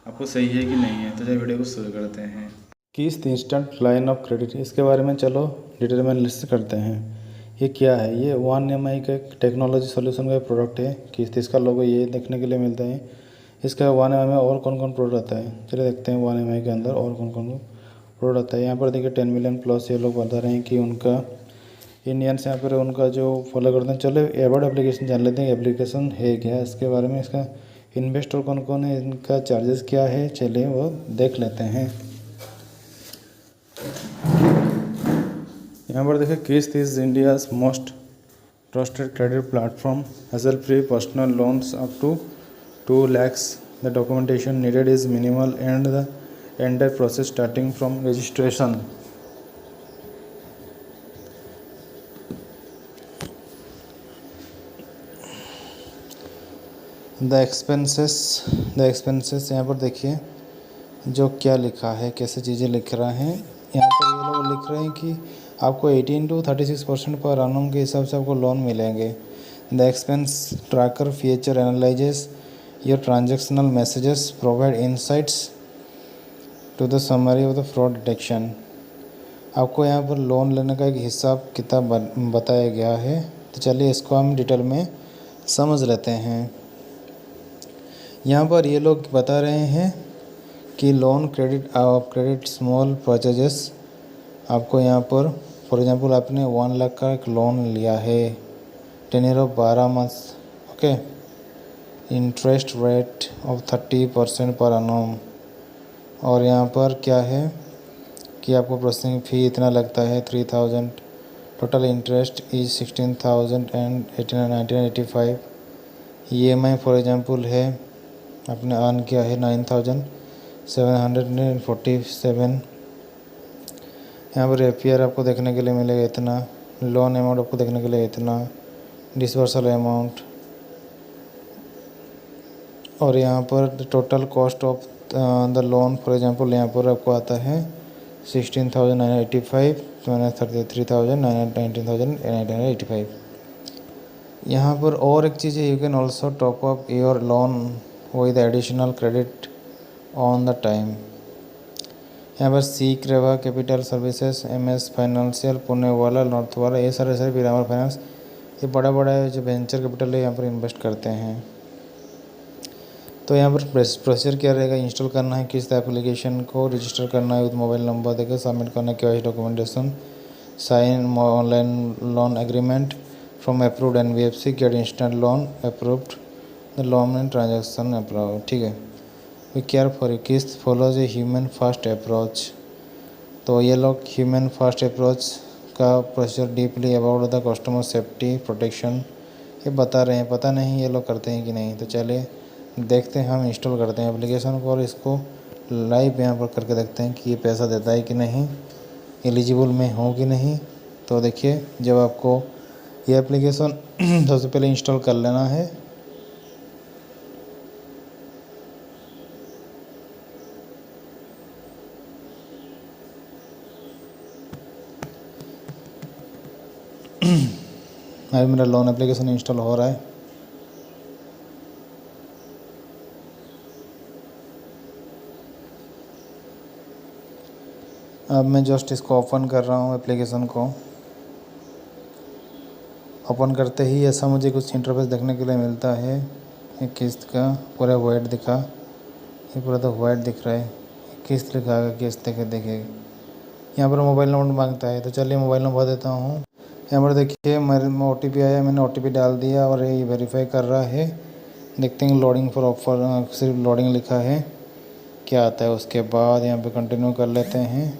आपको सही है कि नहीं है। तो चलिए वीडियो को शुरू करते हैं। किस्त इंस्टेंट लाइन ऑफ क्रेडिट, इसके बारे में चलो डिटेल में लिस्ट करते हैं। ये क्या है, ये 1MI का एक टेक्नोलॉजी सोल्यूशन का प्रोडक्ट है। किस्त इसका लोगो ये देखने के लिए मिलता है। इसका 1MI में और कौन कौन प्रोडक्ट आता है, चलिए देखते हैं 1MI के अंदर और कौन कौन प्रोडक्ट आता है। यहाँ पर देखिए 10 मिलियन प्लस ये लोग बता रहे हैं कि उनका इंडियंस यहाँ पर उनका जो फॉलो करते हैं। चलो एबॉट एप्लीकेशन जान लेते हैं, एप्लीकेशन है क्या, इसके बारे में, इसका इन्वेस्टर कौन कौन है, इनका चार्जेस क्या है, चलिए वो देख लेते हैं। यहाँ पर देखिए Kissht is India's most trusted credit platform, hassle free personal loans up to 2 lakhs। The documentation needed is minimal and the entire process starting from registration. The expenses यहाँ पर देखिए जो क्या लिखा है, कैसे चीज़ें लिख रहा है। यहाँ पर ये लोग लिख रहे हैं कि आपको 18 to 36% पर annum के हिसाब से आपको लोन मिलेंगे। The expense tracker feature analyses your transactional messages, provide insights to the summary of the fraud detection. आपको यहाँ पर लोन लेने का एक हिसाब किताब बताया गया है। तो चलिए इसको हम डिटेल में समझ लेते हैं। यहाँ पर ये लोग बता रहे हैं कि लोन क्रेडिट स्मॉल परचेजेस। आपको यहाँ पर फॉर एग्जांपल आपने 1 लाख का एक लोन लिया है, tenure of 12 months, okay, interest rate of 30% पर annum। और यहाँ पर क्या है कि आपको प्रोसेसिंग फ़ी इतना लगता है 3000, total interest is 16,000 and 1985। EMI for example है आपने अर्न किया है 9,747। यहाँ पर APR आपको देखने के लिए मिलेगा इतना, लोन अमाउंट आपको देखने के लिए इतना, डिसबर्सल अमाउंट, और यहाँ पर total cost of the loan for example यहाँ पर आपको आता है 16,985 -33,919,885। यहाँ पर और एक चीज़ है, you can also top up your loan with additional credit on the time. यहाँ पर सी क्रेवा capital services, MS financial, Poonawalla, नॉर्थवाला, ये सारे पीरामल फाइनेंस, ये बड़ा जो वेंचर कैपिटल है यहाँ पर इन्वेस्ट करते हैं। तो यहाँ पर प्रोसीजर क्या रहेगा, इंस्टॉल करना है किस्त एप्लीकेशन को, रजिस्टर करना है विद मोबाइल नंबर देकर, सबमिट करना है KYC documentation, sign online loan agreement from approved NBFC, get instant loan approved, the loan and transaction approve. ठीक है, we care for you, Kissht follows a human first approach. तो ये लोग ह्यूमन फर्स्ट अप्रोच का procedure deeply about the customer safety protection ये बता रहे हैं, पता नहीं ये लोग करते हैं कि नहीं। तो चलिए देखते हैं, हम इंस्टॉल करते हैं एप्लीकेशन को और इसको लाइव यहाँ पर करके देखते हैं कि ये पैसा देता है कि नहीं, एलिजिबल में हो कि नहीं। तो देखिए, जब आपको ये एप्लीकेशन सबसे पहले इंस्टॉल कर लेना है। अभी मेरा लोन एप्लीकेशन इंस्टॉल हो रहा है। अब मैं जस्ट इसको ओपन कर रहा हूँ एप्लीकेशन को। ओपन करते ही ऐसा मुझे कुछ इंटरफेस देखने के लिए मिलता है। एक किस्त का पूरा वाइट दिखा, ये पूरा तो वाइट दिख रहा है, किस्त लिखा है, किस्त देखेगा। यहाँ पर मोबाइल नंबर मांगता है, तो चलिए मोबाइल नंबर देता हूँ। यहाँ पर देखिए मेरे में OTP आया, मैंने OTP डाल दिया और ये वेरीफाई कर रहा है। देखते हैं लोडिंग फॉर ऑफर, सिर्फ लोडिंग लिखा है, क्या आता है। उसके बाद यहाँ पे कंटिन्यू कर लेते हैं।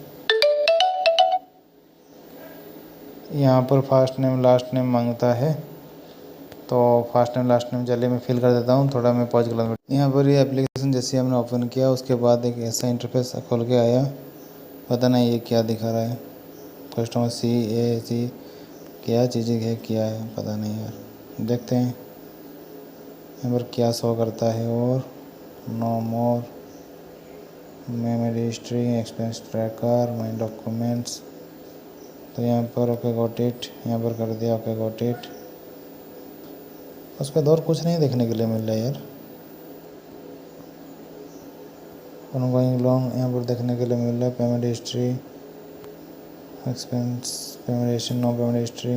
यहाँ पर फर्स्ट नेम लास्ट नेम मांगता है, तो फर्स्ट नेम लास्ट नेम चलिए मैं फिल कर देता हूँ। थोड़ा मैं पॉज कर। यहाँ पर ये एप्लीकेशन जैसे हमने ओपन किया उसके बाद एक ऐसा इंटरफेस खोल के आया, पता नहीं ये क्या दिखा रहा है। कस्टमर CAC क्या चीज़ें है, क्या है पता नहीं यार, देखते हैं यहाँ पर क्या शो करता है। और no more, memory history, expense tracker, my documents. तो यहाँ पर ओके गॉट इट, यहाँ पर कर दिया ओके गॉट इट। उसके बाद और कुछ नहीं देखने के लिए मिल रहा है यार। ऑनगोइंग लोन यहाँ पर देखने के लिए मिल रहा है, payment history, expense, payment history, no payment history.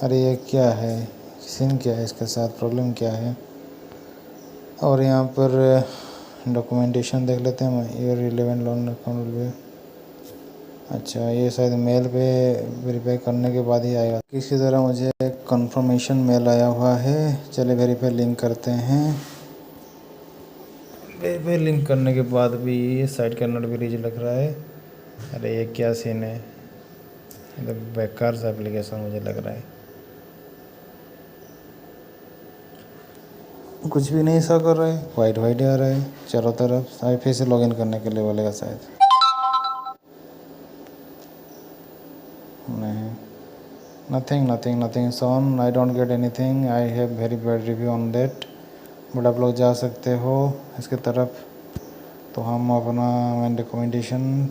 अरे ये क्या है, सीन क्या है इसके साथ, प्रॉब्लम क्या है। और यहाँ पर डॉक्यूमेंटेशन देख लेते हैं, ये रिलेवेंट लोन अकाउंट भी। अच्छा, ये शायद मेल पे वेरीफाई करने के बाद ही आएगा। किसी तरह मुझे कंफर्मेशन मेल आया हुआ है। चलिए वेरीफाई लिंक करते हैं। वेरीफाई लिंक करने के बाद भी ये साइट का नोट भी रीच लग रहा है। अरे ये क्या सीन है, ये तो बेकार सा एप्लीकेशन मुझे लग रहा है, कुछ भी नहीं सा कर रहा है, वाइट वाइट आ रहा है चारों तरफ। शायद फिर से लॉगिन करने के लिए बोलेगा शायद, नहीं, nothing sworn, I don't get anything, I have very bad review on that. But आप लोग जा सकते हो इसके तरफ। तो हम अपना मैन रिकमेंडेशन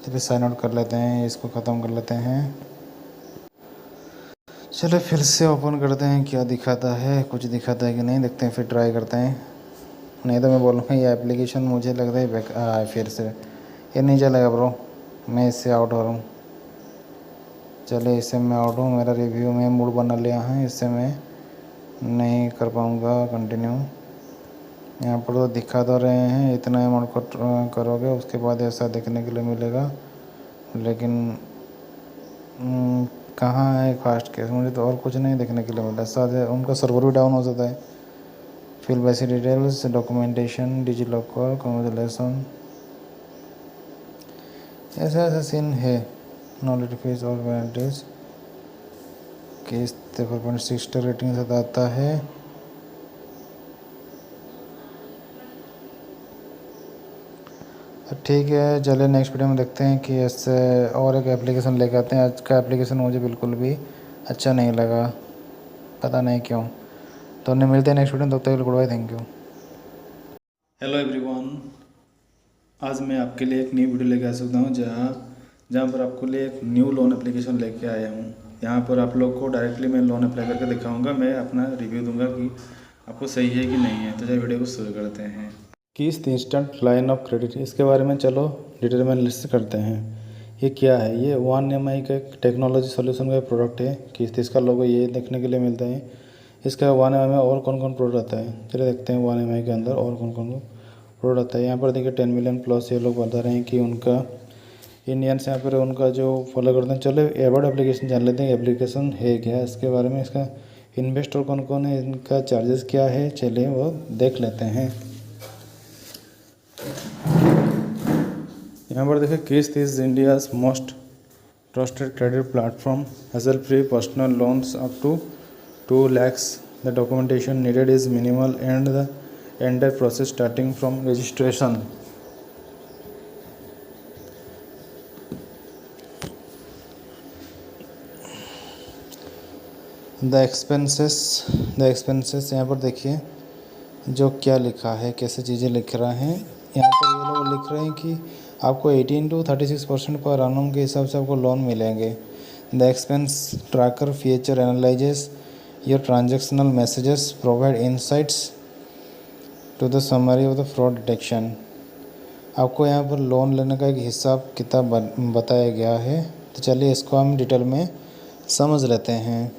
चलिए साइन आउट कर लेते हैं, इसको ख़त्म कर लेते हैं। चलो फिर से ओपन करते हैं, क्या दिखाता है, कुछ दिखाता है कि नहीं, देखते हैं, फिर ट्राई करते हैं। नहीं तो मैं बोलूँगा ये एप्लीकेशन मुझे लग रहा है फिर से ये नहीं चलेगा ब्रो, मैं इससे आउट हो रहा हूँ। चलिए इससे मैं आउट हूँ, मेरा रिव्यू में मूड बना लिया है, इससे मैं नहीं कर पाऊँगा कंटिन्यू। यहाँ पर तो दिखा तो रहे हैं इतना अमाउंट को करोगे उसके बाद ऐसा देखने के लिए मिलेगा, लेकिन कहाँ है फास्ट केस, मुझे तो और कुछ नहीं देखने के लिए मिला। साथ उनका सर्वर भी डाउन हो जाता है। Fill basic details, documentation, digi locker, congratulation, ऐसा सीन है। नॉलेज फीस और पेनल्टीज, केस 4.6 रेटिंग से आता है। ठीक है, चलिए नेक्स्ट वीडियो में देखते हैं कि इससे और एक एप्लीकेशन लेके आते हैं। आज का एप्लीकेशन मुझे बिल्कुल भी अच्छा नहीं लगा, पता नहीं क्यों। तो उन्हें मिलते हैं नेक्स्ट वीडियो में, तब तक good bye, thank you. Hello everyone, आज मैं आपके लिए एक नई वीडियो लेकर आ सकता हूँ जहाँ पर आपको लिए एक न्यू लोन एप्लीकेशन लेके आया हूँ। यहाँ पर आप लोग को डायरेक्टली मैं लोन अप्लाई करके दिखाऊंगा, मैं अपना रिव्यू दूंगा कि आपको सही है कि नहीं है। तो चलिए वीडियो को शुरू करते हैं। किस्त इंस्टेंट लाइन ऑफ क्रेडिट, इसके बारे में चलो डिटेल में लिस्ट करते हैं। ये क्या है? ये 1MI का एक टेक्नोलॉजी सॉल्यूशन का प्रोडक्ट है। किस्त इसका लोगो ये देखने के लिए मिलता है। इसका 1MI में और कौन कौन प्रोडक्ट आता है, चलिए देखते हैं 1MI के अंदर और कौन कौन प्रोडक्ट आता है। यहाँ पर देखिए 10 मिलियन प्लस ये लोग बता रहे हैं कि उनका इंडियंस यहाँ पर उनका जो फॉलो करते हैं। चलो एबॉर्ड एप्लीकेशन जान लेते हैं, एप्लीकेशन है क्या इसके बारे में, इसका इन्वेस्टर कौन कौन है, इनका चार्जेस क्या है, चलिए वो देख लेते हैं। यहाँ पर देखिए Kissht is India's most trusted credit platform, hassle free personal loans up to 2 lakhs. The documentation needed is minimal and the entire process starting from registration. The expenses यहाँ पर देखिए जो क्या लिखा है, कैसे चीज़ें लिख रहा है। यहाँ पर ये लोग लिख रहे हैं कि आपको 18 to 36% पर annum के हिसाब से आपको लोन मिलेंगे। The expense tracker feature analyses your transactional messages, provide insights to the summary of the fraud detection. आपको यहाँ पर लोन लेने का एक हिसाब किताब बताया गया है। तो चलिए इसको हम डिटेल में समझ लेते हैं।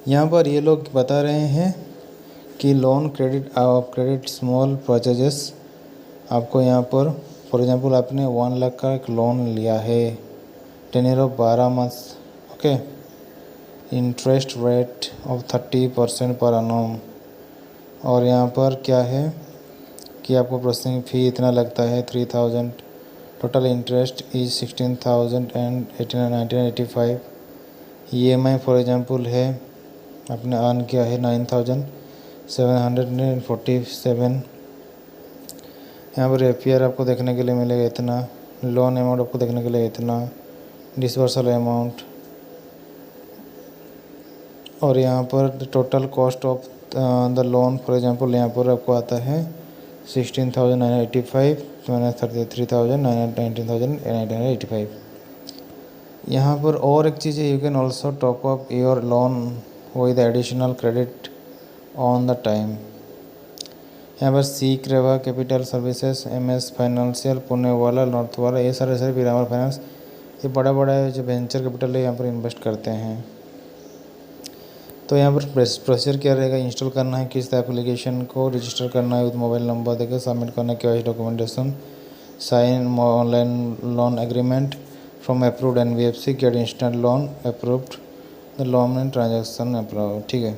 यहाँ पर ये लोग बता रहे हैं कि लोन क्रेडिट स्मॉल परचेजेस, आपको यहाँ पर फॉर एग्जांपल आपने 1 लाख का एक लोन लिया है, tenure of 12 months, okay, interest rate of 30% पर annum। और यहाँ पर क्या है कि आपको प्रोसेसिंग फ़ी इतना लगता है 3000, total interest is 16,000 and 1985। EMI for example है आपने अर्न किया है 9,747। यहाँ पर APR आपको देखने के लिए मिलेगा इतना, लोन अमाउंट आपको देखने के लिए इतना, डिसबर्सल अमाउंट, और यहाँ पर total cost of the loan for example यहाँ पर आपको आता है 16,985 माइनस 19,985। यहाँ पर और एक चीज़ है, you can also top up your loan with additional credit on the time. यहाँ पर सी क्रेवा capital services, MS financial, Poonawalla, नॉर्थवाला, ये सारे पीरामल फाइनेंस, ये बड़ा जो वेंचर कैपिटल है यहाँ पर इन्वेस्ट करते हैं। तो यहाँ पर प्रोसीजर क्या रहेगा, इंस्टॉल करना है किस्त एप्लीकेशन को, रजिस्टर करना है विद मोबाइल नंबर देकर, सबमिट करना है KYC documentation, sign online loan agreement from approved NBFC, get instant loan approved, the loan and transaction approve, ठीक है।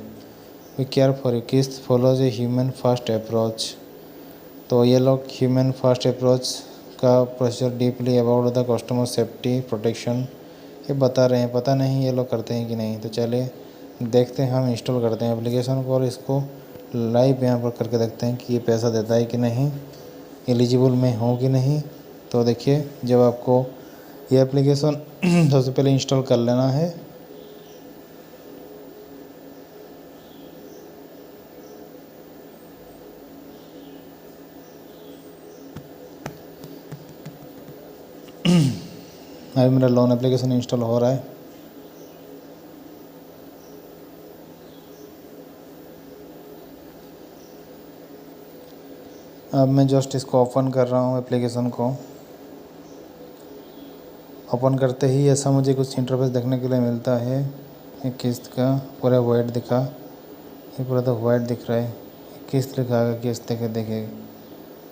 We care for Kissht follows a human first approach. तो ये लोग ह्यूमन फर्स्ट अप्रोच का procedure deeply about the customer safety protection ये बता रहे हैं, पता नहीं ये लोग करते हैं कि नहीं। तो चलिए देखते हैं, हम इंस्टॉल करते हैं एप्लीकेशन को और इसको लाइव यहाँ पर करके देखते हैं कि ये पैसा देता है कि नहीं, एलिजिबल में हो कि नहीं। तो देखिए जब आपको ये एप्लीकेशन सबसे पहले इंस्टॉल कर लेना है। अभी मेरा लोन एप्लीकेशन इंस्टॉल हो रहा है। अब मैं जस्ट इसको ओपन कर रहा हूँ एप्लीकेशन को। ओपन करते ही ऐसा मुझे कुछ इंटरफेस देखने के लिए मिलता है। एक किस्त का पूरा वाइट दिखा, ये पूरा तो वाइट दिख रहा है, किस्त लिखा है, किस्त देखे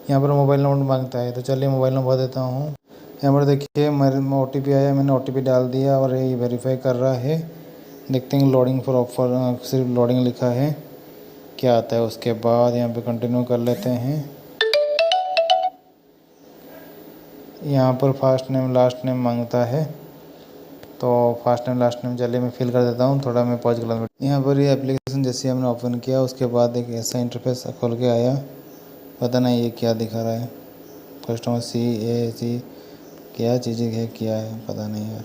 यहाँ पर मोबाइल नंबर मांगता है। तो चलिए मोबाइल नंबर देता हूँ। यहाँ पर देखिए मेरे में OTP आया, मैंने OTP डाल दिया और ये वेरीफाई कर रहा है। देखते हैं लोडिंग फॉर ऑफर, सिर्फ लोडिंग लिखा है, क्या आता है। उसके बाद यहाँ पे कंटिन्यू कर लेते हैं। यहाँ पर फर्स्ट नेम लास्ट नेम मांगता है, तो फर्स्ट नेम लास्ट नेम चलिए मैं फिल कर देता हूँ। थोड़ा मैं पॉज कर, यहाँ पर ये एप्लीकेशन जैसे हमने ओपन किया उसके बाद एक ऐसा इंटरफेस खोल के आया, पता नहीं ये क्या दिखा रहा है, कस्टमर CAC क्या चीज़ें है, क्या है पता नहीं यार।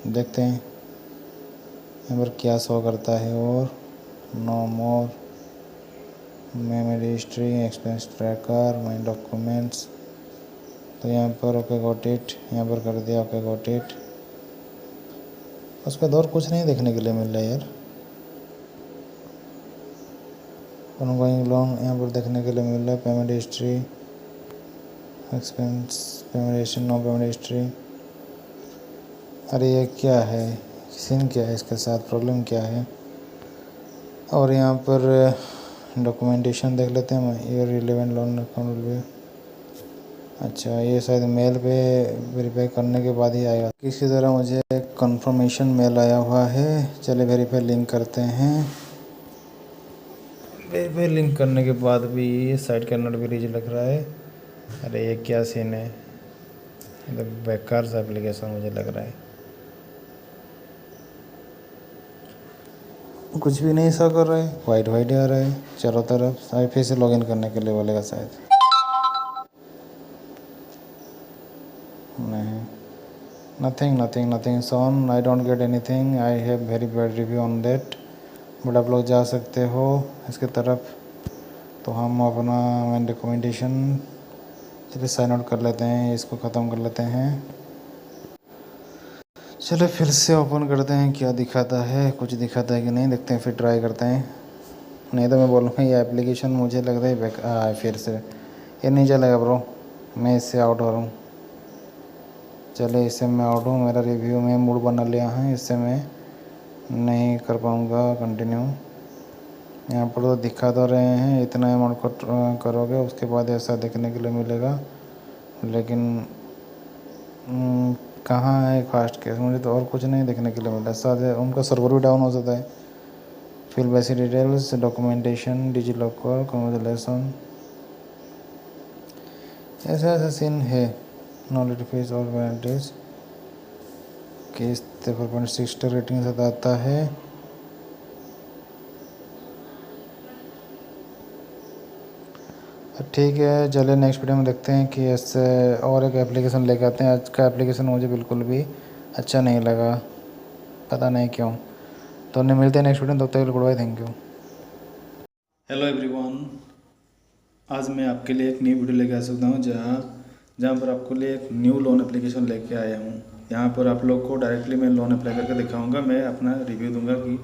देखते हैं यहाँ पर क्या शो करता है। और no more, memory history, expense tracker, my documents, तो यहाँ पर ओके गॉट इट, यहाँ पर कर दिया ओके गॉट इट। उसके बाद और कुछ नहीं देखने के लिए मिल रहा है यार। ऑनगोइंग लोन यहाँ पर देखने के लिए मिल रहा है, payment history, expense, payment history, no payment history. अरे ये क्या है, सीन क्या है इसके साथ, प्रॉब्लम क्या है। और यहाँ पर डॉक्यूमेंटेशन देख लेते हैं, ये रिलेवेंट लोन अकाउंट भी। अच्छा ये शायद मेल पे वेरीफाई करने के बाद ही आएगा। किसी तरह मुझे कंफर्मेशन मेल आया हुआ है, चलिए वेरीफाई लिंक करते हैं। वेरीफाई लिंक करने के बाद भी site can not be reach लग रहा है। अरे ये क्या सीन है, मतलब बेकार सा एप्लीकेशन मुझे लग रहा है। कुछ भी नहीं सा कर रहा है, वाइट वाइट आ रहा है चारों तरफ। शायद फिर से लॉगिन करने के लिए बोलेगा शायद। नहीं, nothing sworn, I don't get anything, I have very bad review on that. But आप लोग जा सकते हो इसके तरफ। तो हम अपना मैन रिकमेंडेशन चलिए साइन आउट कर लेते हैं, इसको ख़त्म कर लेते हैं। चलो फिर से ओपन करते हैं, क्या दिखाता है, कुछ दिखाता है कि नहीं, देखते हैं, फिर ट्राई करते हैं। नहीं तो मैं बोलूँगा ये एप्लीकेशन मुझे लग रहा है फिर से ये नहीं चलेगा ब्रो, मैं इससे आउट हो रहा हूँ। चले इससे मैं आउट हूँ, मेरा रिव्यू में मूड बना लिया है, इससे मैं नहीं कर पाऊँगा कंटिन्यू। यहाँ पर तो दिखा तो रहे हैं इतना अमाउंट को करोगे उसके बाद ऐसा देखने के लिए मिलेगा, लेकिन कहाँ है फास्ट केस, मुझे तो और कुछ नहीं देखने के लिए मिला। साथ उनका सर्वर भी डाउन हो जाता है। Fill basic details, documentation, digi locker, congratulation, ऐसा सीन है। नॉलेज फीस और पेनल्टीज, केस 4.6 स्टार रेटिंग के साथ आता है। ठीक है, चलिए नेक्स्ट वीडियो में देखते हैं कि इससे और एक एप्लीकेशन लेके आते हैं। आज का एप्लीकेशन मुझे बिल्कुल भी अच्छा नहीं लगा, पता नहीं क्यों। तो उन्हें मिलते हैं नेक्स्ट वीडियो में, तब तक good bye, thank you. Hello everyone, आज मैं आपके लिए एक न्यू वीडियो लेके आ सकता हूँ जहाँ पर आपको लिए एक न्यू लोन एप्लीकेशन लेके आया हूँ। यहाँ पर आप लोग को डायरेक्टली मैं लोन अप्लाई करके दिखाऊंगा, मैं अपना रिव्यू दूंगा कि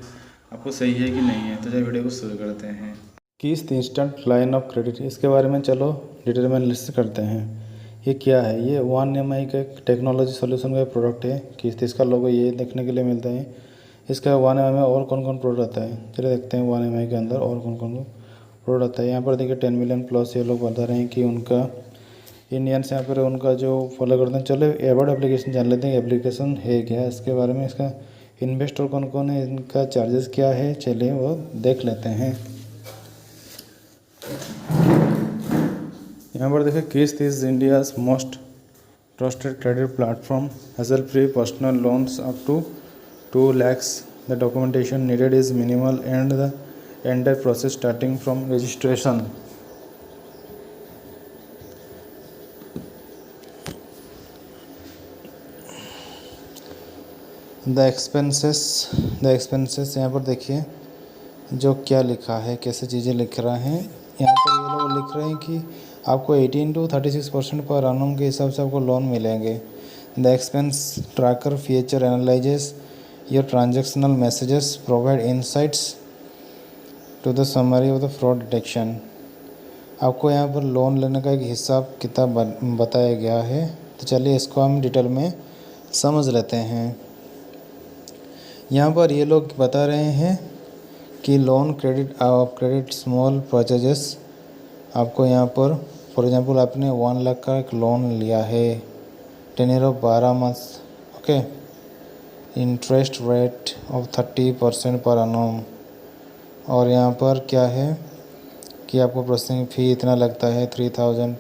आपको सही है कि नहीं है। तो चलिए वीडियो को शुरू करते हैं। किस्त इंस्टेंट लाइन ऑफ क्रेडिट, इसके बारे में चलो डिटेल में लिस्ट करते हैं। ये क्या है, ये 1EMI का एक टेक्नोलॉजी सॉल्यूशन का प्रोडक्ट है। किस्त इसका लोगो ये देखने के लिए मिलता है। इसका 1EMI में और कौन कौन प्रोडक्ट आता है, चलिए देखते हैं 1EMI के अंदर और कौन कौन प्रोडक्ट आता है। यहाँ पर देखिए 10 मिलियन प्लस ये लोग बता रहे हैं कि उनका इंडियंस यहाँ पर उनका जो फॉलो करते हैं। चलो एबॉट एप्लीकेशन जान लेते हैं, एप्लीकेशन है क्या इसके बारे में, इसका इन्वेस्टर कौन कौन है, इनका चार्जेस क्या है, चलिए वो देख लेते हैं। यहाँ पर देखिए Kissht is India's most trusted credit platform, hassle free personal loans up to 2 lakhs। The documentation needed is minimal and the entire process starting from registration. The expenses यहाँ पर देखिए जो क्या लिखा है, कैसे चीज़ें लिख रहा है। यहाँ पर ये लोग लिख रहे हैं कि आपको 18 to 36% पर annum के हिसाब से आपको लोन मिलेंगे। The expense tracker feature analyses your transactional messages, provide insights to the summary of the fraud detection. आपको यहाँ पर लोन लेने का एक हिसाब किताब बताया गया है। तो चलिए इसको हम डिटेल में समझ लेते हैं। यहाँ पर ये लोग बता रहे हैं कि लोन क्रेडिट स्मॉल परचेजेस। आपको यहाँ पर फॉर एग्जांपल आपने 1 लाख का एक लोन लिया है, tenure of 12 months, okay, interest rate of 30% पर annum। और यहाँ पर क्या है कि आपको प्रोसेसिंग फ़ी इतना लगता है 3000,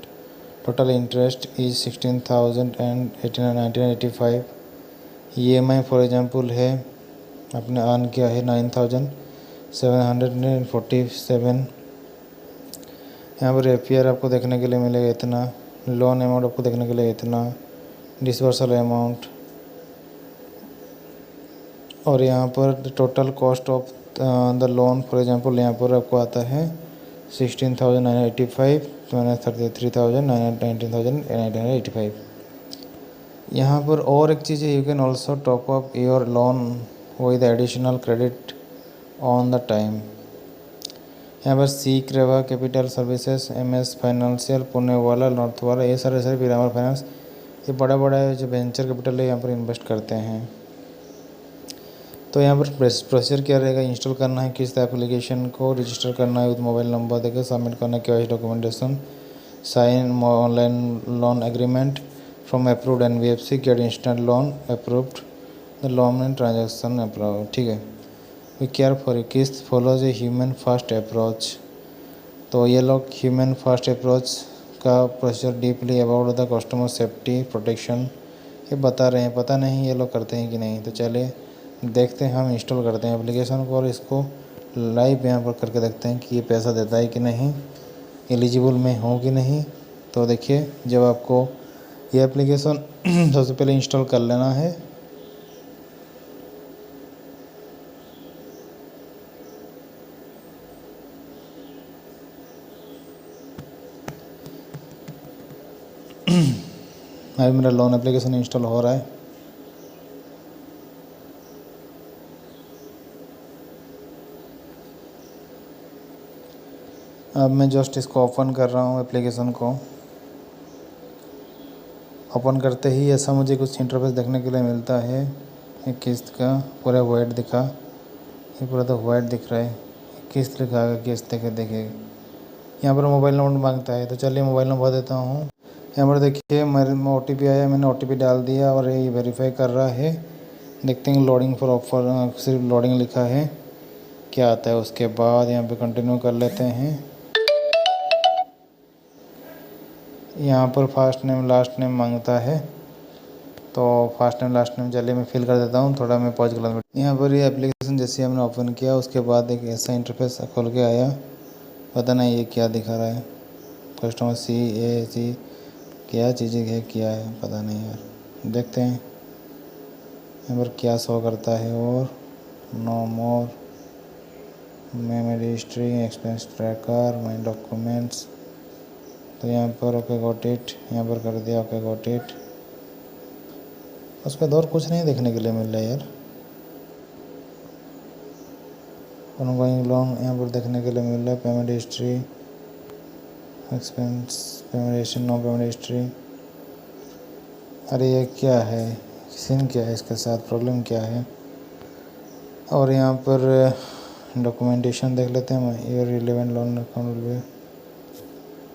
total interest is 16,085। EMI for example है आपने अर्न किया है 9,747। यहाँ पर APR आपको देखने के लिए मिलेगा इतना, लोन अमाउंट आपको देखने के लिए इतना, डिसबर्सल अमाउंट, और यहाँ पर total cost of the loan for example यहाँ पर आपको आता है 16,985। -19,985। यहाँ पर और एक चीज़ है, you can also top up your loan with additional credit on the time. यहाँ पर सी क्रेवा capital services, MS financial, Poonawalla, नॉर्थवाला, ये सारे पीरामल फाइनेंस, ये बड़ा जो वेंचर कैपिटल है यहाँ पर इन्वेस्ट करते हैं। तो यहाँ पर प्रोसीजर क्या रहेगा, इंस्टॉल करना है किस्त एप्लीकेशन को, रजिस्टर करना है विद मोबाइल नंबर देकर, सबमिट करना है KYC documentation, sign online loan agreement from approved NBFC, get instant loan approved, the loan and transaction approve. ठीक है, we care for Kissht follows a human first approach. तो ये लोग ह्यूमन फर्स्ट अप्रोच का procedure deeply about the customer safety protection ये बता रहे हैं, पता नहीं ये लोग करते हैं कि नहीं। तो चलिए देखते हैं, हम इंस्टॉल करते हैं एप्लीकेशन को और इसको लाइव यहाँ पर करके देखते हैं कि ये पैसा देता है कि नहीं, एलिजिबल में हो कि नहीं। तो देखिए, जब आपको ये एप्लीकेशन सबसे पहले इंस्टॉल कर लेना है। अभी मेरा लोन एप्लीकेशन इंस्टॉल हो रहा है। अब मैं जस्ट इसको ओपन कर रहा हूँ एप्लीकेशन को। ओपन करते ही ऐसा मुझे कुछ इंटरफेस देखने के लिए मिलता है। एक किस्त का पूरा वाइट दिखा, ये पूरा तो वाइट दिख रहा है, किस्त लिखा है, किस्त देखे यहाँ पर मोबाइल नंबर मांगता है। तो चलिए मोबाइल नंबर देता हूँ। यहाँ पर देखिए मेरे में OTP आया, मैंने OTP डाल दिया और ये वेरीफाई कर रहा है। देखते हैं लोडिंग फॉर ऑफर, सिर्फ लोडिंग लिखा है, क्या आता है। उसके बाद यहाँ पे कंटिन्यू कर लेते हैं। यहाँ पर फर्स्ट नेम लास्ट नेम मांगता है, तो फर्स्ट नेम लास्ट नेम चलिए मैं फिल कर देता हूँ। थोड़ा मैं पॉज कर। यहाँ पर ये एप्लीकेशन जैसे हमने ओपन किया उसके बाद एक ऐसा इंटरफेस खोल के आया, पता नहीं ये क्या दिखा रहा है, कस्टमर CAC क्या चीज़ें है, क्या है पता नहीं यार। देखते हैं यहाँ पर क्या शो करता है। और no more, memory history, expense tracker, my documents. तो यहाँ पर ओके गॉट इट, यहाँ पर कर दिया ओके गॉट इट। उसके बाद और कुछ नहीं देखने के लिए मिल रहा है यार। ऑनगोइंग लोन यहाँ पर देखने के लिए मिल रहा है, payment history, expense, payment history, no payment history. अरे ये क्या है, सीन क्या है इसके साथ, प्रॉब्लम क्या है। और यहाँ पर डॉक्यूमेंटेशन देख लेते हैं, ये रिलेवेंट लोन अकाउंट भी।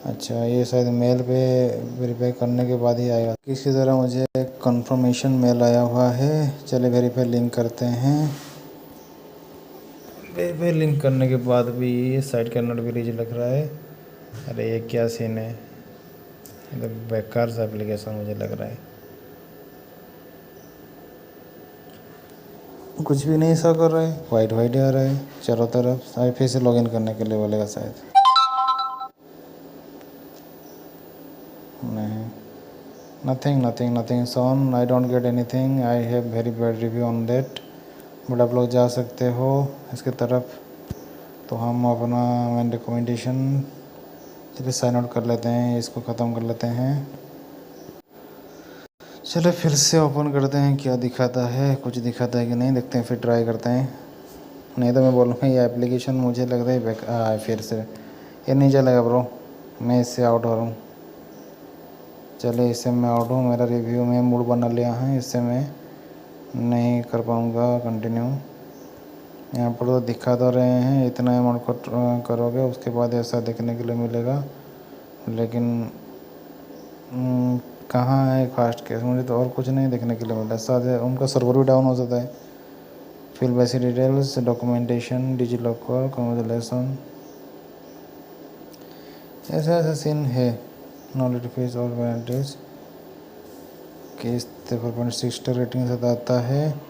अच्छा, ये शायद मेल पे वेरीफाई करने के बाद ही आएगा। किसी तरह मुझे कंफर्मेशन मेल आया हुआ है। चलिए वेरीफाई लिंक करते हैं। वेरीफाई लिंक करने के बाद भी ये साइट का नोट भी रीच लग रहा है। अरे ये क्या सीन है, ये तो बेकार सा एप्लीकेशन मुझे लग रहा है, कुछ भी नहीं सा कर रहा है, वाइट वाइट आ रहा है चारों तरफ। शायद फिर से लॉगिन करने के लिए बोलेगा शायद। नहीं, nothing sworn, I don't get anything, I have very bad review on that. But आप लोग जा सकते हो इसके तरफ। तो हम अपना मेन डॉक्यूमेंटेशन चलिए साइन आउट कर लेते हैं, इसको ख़त्म कर लेते हैं। चलो फिर से ओपन करते हैं, क्या दिखाता है, कुछ दिखाता है कि नहीं, देखते हैं, फिर ट्राई करते हैं। नहीं तो मैं बोलूँगा ये एप्लीकेशन मुझे लग रहा है बेकार। फिर से ये नहीं चलेगा ब्रो, मैं इससे आउट हो रहा हूँ। चलिए इससे मैं आउट हूँ, मेरा रिव्यू में मूड बना लिया है, इससे मैं नहीं कर पाऊँगा कंटिन्यू। यहाँ पर तो दिखा तो रहे हैं इतना अमाउंट को करोगे उसके बाद ऐसा देखने के लिए मिलेगा, लेकिन कहाँ है फास्ट केस, मुझे तो और कुछ नहीं देखने के लिए मिला। शायद उनका सर्वर भी डाउन हो जाता है। Fill basic details, documentation, DigiLocker, congratulation, ऐसा सीन है। नॉलेज फीस और पेनल्टीज, किस्त 4.6 स्टार रेटिंग से आता है।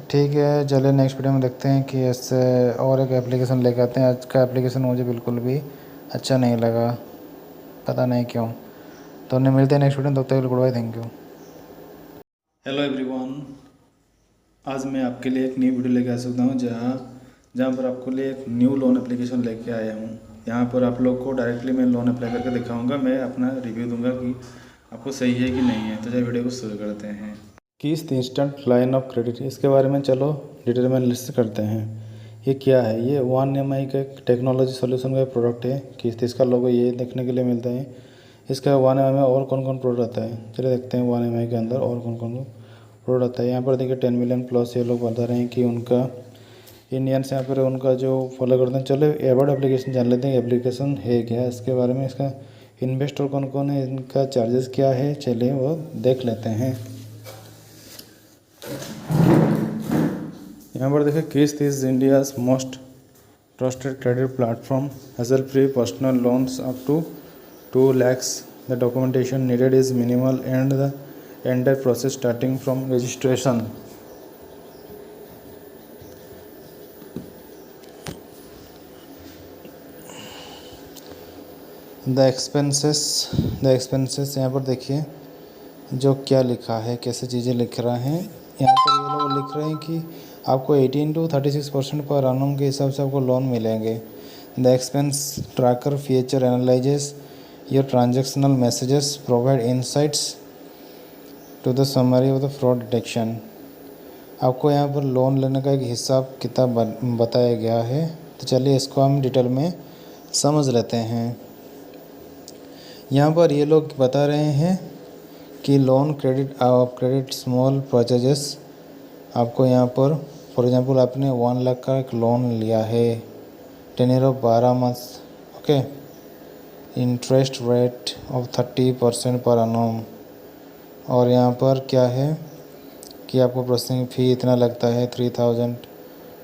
ठीक है, चलिए नेक्स्ट वीडियो में देखते हैं कि इससे और एक एप्लीकेशन लेके आते हैं। आज का एप्लीकेशन मुझे बिल्कुल भी अच्छा नहीं लगा, पता नहीं क्यों। तो उन्हें मिलते हैं नेक्स्ट वीडियो में, तब तक good bye, thank you. Hello everyone, आज मैं आपके लिए एक नई वीडियो लेके आ सकता हूँ जहाँ पर आपको लिए एक न्यू लोन एप्लीकेशन लेके आया हूँ। यहाँ पर आप लोग को डायरेक्टली मैं लोन अप्लाई करके दिखाऊंगा, मैं अपना रिव्यू दूंगा कि आपको सही है कि नहीं है। तो चलिए वीडियो को शुरू करते हैं। किस्त इंस्टेंट लाइन ऑफ क्रेडिट, इसके बारे में चलो डिटेल में लिस्ट करते हैं। ये क्या है? ये वन EMI का एक टेक्नोलॉजी सोल्यूशन का प्रोडक्ट है। किस्त इसका लोगो ये देखने के लिए मिलता है। इसका वन EMI में और कौन कौन प्रोडक्ट आता है, चलिए देखते हैं वन EMI के अंदर और कौन कौन प्रोडक्ट आता है। यहाँ पर देखिए 10 मिलियन प्लस ये लोग बता रहे हैं कि उनका इंडियंस यहाँ पर उनका जो फॉलो करते हैं। चलो अबाउट एप्लीकेशन जान लेते हैं, एप्लीकेशन है क्या, इसके बारे में, इसका इन्वेस्टर कौन कौन है, इनका चार्जेस क्या है, चलिए वो देख लेते हैं। यहाँ पर देखिए Kissht is India's most trusted credit platform, hassle free personal loans up to 2 lakhs. The documentation needed is minimal and the entire process starting from registration. The expenses यहाँ पर देखिए जो क्या लिखा है, कैसे चीज़ें लिख रहा है। यहाँ पर ये लोग लिख रहे हैं कि आपको 18 to 36% पर annum के हिसाब से आपको लोन मिलेंगे। The expense tracker feature analyses your transactional messages, provide insights to the summary of the fraud detection. आपको यहाँ पर लोन लेने का एक हिसाब किताब बताया गया है। तो चलिए इसको हम डिटेल में समझ लेते हैं। यहाँ पर ये लोग बता रहे हैं कि लोन क्रेडिट स्मॉल परचेजेस। आपको यहाँ पर फॉर एग्जांपल आपने 1 लाख का एक लोन लिया है, tenure of 12 months, okay, interest rate of 30% पर annum। और यहाँ पर क्या है कि आपको प्रोसेसिंग फ़ी इतना लगता है 3000,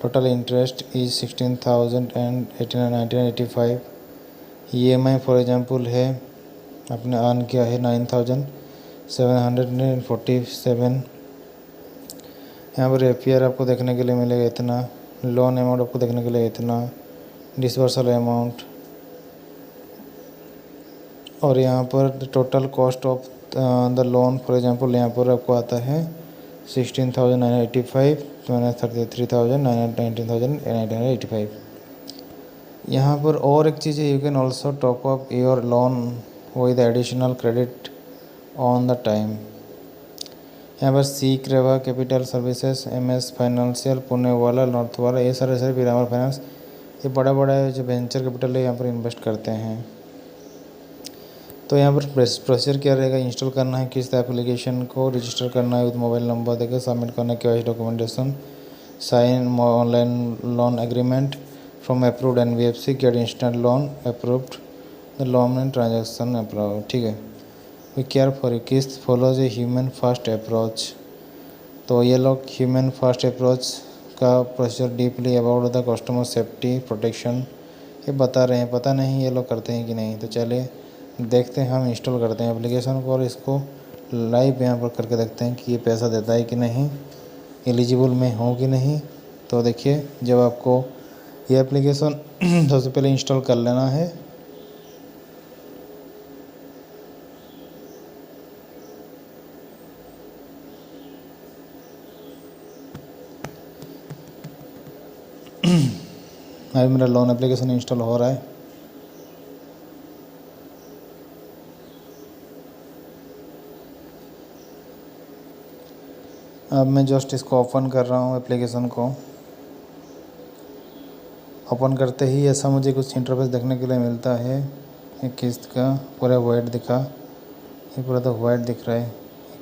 total interest is 16,000 and 1985। EMI for example है आपने अर्न किया है 9,747। यहाँ पर APR आपको देखने के लिए मिलेगा इतना, लोन अमाउंट आपको देखने के लिए इतना, डिसबर्सल अमाउंट, और यहाँ पर total cost of the loan for example यहाँ पर आपको आता है 16,985 माइनस 19,985। यहाँ पर और एक चीज़ है, you can also top up your loan with additional credit on the time. यहाँ पर सी क्रेवा capital services, MS financial Poonawalla, नॉर्थवाला, ये सारे पिरामल फाइनेंस, ये बड़ा जो वेंचर कैपिटल है यहाँ पर इन्वेस्ट करते हैं। तो यहाँ पर प्रोसीजर क्या रहेगा, इंस्टॉल करना है किस्त एप्लीकेशन को, रजिस्टर करना है विद मोबाइल नंबर देकर, सबमिट करना है KYC documentation, sign online loan agreement from approved NBFC, get instant loan approved, the loan and transaction approve, ठीक है। We care for you, Kissht follows a human first approach. तो ये लोग ह्यूमन फर्स्ट अप्रोच का procedure deeply about the customer safety protection ये बता रहे हैं। पता नहीं ये लोग करते हैं कि नहीं। तो चलिए देखते हैं, हम इंस्टॉल करते हैं एप्लीकेशन को और इसको लाइव यहाँ पर करके देखते हैं कि ये पैसा देता है कि नहीं, एलिजिबल में हो कि नहीं। तो देखिए जब आपको ये एप्लीकेशन सबसे पहले इंस्टॉल कर लेना है। अभी मेरा लोन एप्लीकेशन इंस्टॉल हो रहा है। अब मैं जस्ट इसको ओपन कर रहा हूँ एप्लीकेशन को। ओपन करते ही ऐसा मुझे कुछ इंटरफेस देखने के लिए मिलता है। एक किस्त का पूरा वाइट दिखा, ये पूरा तो वाइट दिख रहा है,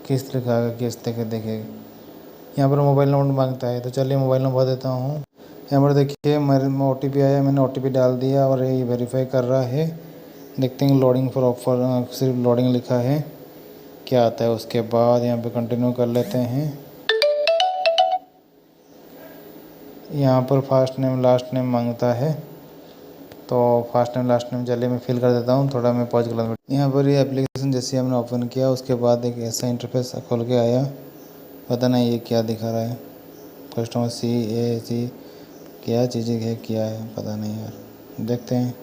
किस्त लिखा है, किस्त देखेगा। यहाँ पर मोबाइल नंबर मांगता है, तो चलिए मोबाइल नंबर देता हूँ। यहाँ पर देखिए मेरे में OTP आया, मैंने OTP डाल दिया और ये वेरीफाई कर रहा है। देखते हैं लोडिंग फॉर ऑफर, सिर्फ लोडिंग लिखा है, क्या आता है। उसके बाद यहाँ पे कंटिन्यू कर लेते हैं। यहाँ पर फर्स्ट नेम लास्ट नेम मांगता है, तो फर्स्ट नेम लास्ट नेम चलिए मैं फिल कर देता हूँ। थोड़ा मैं पॉज कर। यहाँ पर ये एप्लीकेशन जैसे हमने ओपन किया उसके बाद एक ऐसा इंटरफेस खोल के आया। पता नहीं ये क्या दिखा रहा है, कस्टमर CAC क्या चीज़ें है, क्या है पता नहीं यार। देखते हैं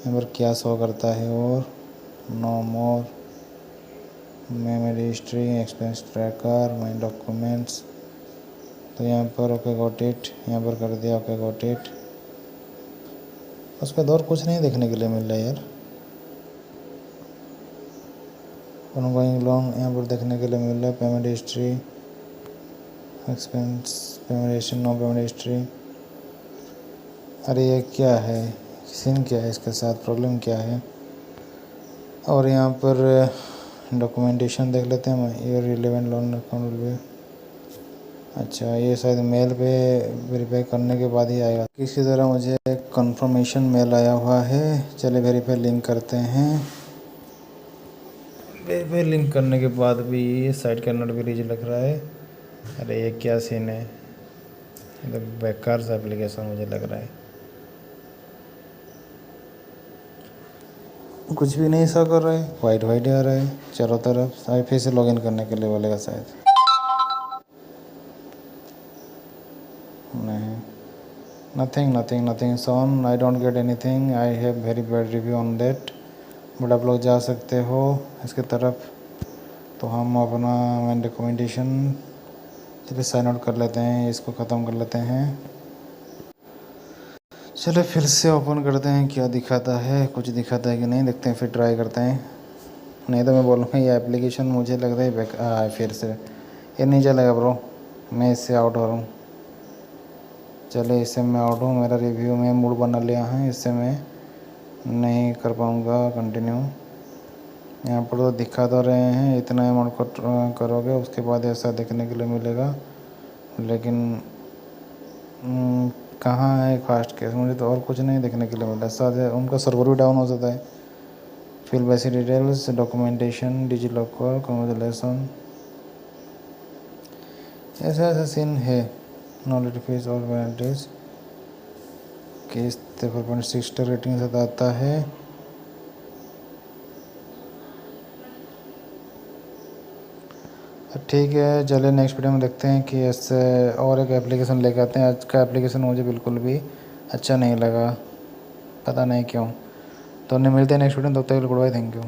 यहाँ पर क्या शो करता है। और no more, memory history, expense tracker, my documents, तो यहाँ पर ओके गॉट इट, यहाँ पर कर दिया ओके गॉट इट। उसके बाद और कुछ नहीं देखने के लिए मिल रहा है यार। ऑनगोइंग लोन यहाँ पर देखने के लिए मिल रहा है। Payment history, expense, payment history, no payment history. अरे ये क्या है, सीन क्या है इसके साथ, प्रॉब्लम क्या है। और यहाँ पर डॉक्यूमेंटेशन देख लेते हैं। ये रिलेवेंट लोन अकाउंट भी, अच्छा ये शायद मेल पे वेरीफाई करने के बाद ही आएगा। किसी तरह मुझे एक कंफर्मेशन मेल आया हुआ है। चलिए वेरीफाई लिंक करते हैं। वेरीफाई लिंक करने के बाद भी ये साइट का नोट भी रीच लग रहा है। अरे ये क्या सीन है, ये तो बेकार सा एप्लीकेशन मुझे लग रहा है। कुछ भी नहीं सा कर रहा है, वाइट वाइट आ रहा है चारों तरफ। शायद फिर से लॉगिन करने के लिए बोलेगा शायद। नहीं, nothing sworn, I don't get anything, I have very bad review on that. But आप लोग जा सकते हो इसके तरफ। तो हम अपना मैन रिकमेंडेशन चलिए साइन आउट कर लेते हैं, इसको ख़त्म कर लेते हैं। चलो फिर से ओपन करते हैं, क्या दिखाता है, कुछ दिखाता है कि नहीं, देखते हैं फिर ट्राई करते हैं। नहीं तो मैं बोलूँगा ये एप्लीकेशन मुझे लग रहा है फिर से ये नहीं चलेगा ब्रो, मैं इससे आउट हो रहा हूँ। चले इससे मैं आउट हूँ, मेरा रिव्यू में मूड बना लिया है, इससे मैं नहीं कर पाऊँगा कंटिन्यू। यहाँ पर तो दिखा तो रहे हैं इतना अमाउंट करोगे उसके बाद ऐसा देखने के लिए मिलेगा, लेकिन कहाँ है फास्ट केस, मुझे तो और कुछ नहीं देखने के लिए मिला। साथ उनका सर्वर भी डाउन हो जाता है। Fill basic details, documentation, digi locker, congratulation, ऐसा ऐसा सीन है। नॉलेज फीस और पेनल्टीज, केस 4.6 रेटिंग से आता है। ठीक है, चलिए नेक्स्ट वीडियो में देखते हैं कि इससे और एक एप्लीकेशन लेके आते हैं। आज का एप्लीकेशन मुझे बिल्कुल भी अच्छा नहीं लगा, पता नहीं क्यों। तो मिलते हैं नेक्स्ट वीडियो में, तब तक गुड बाय, थैंक यू।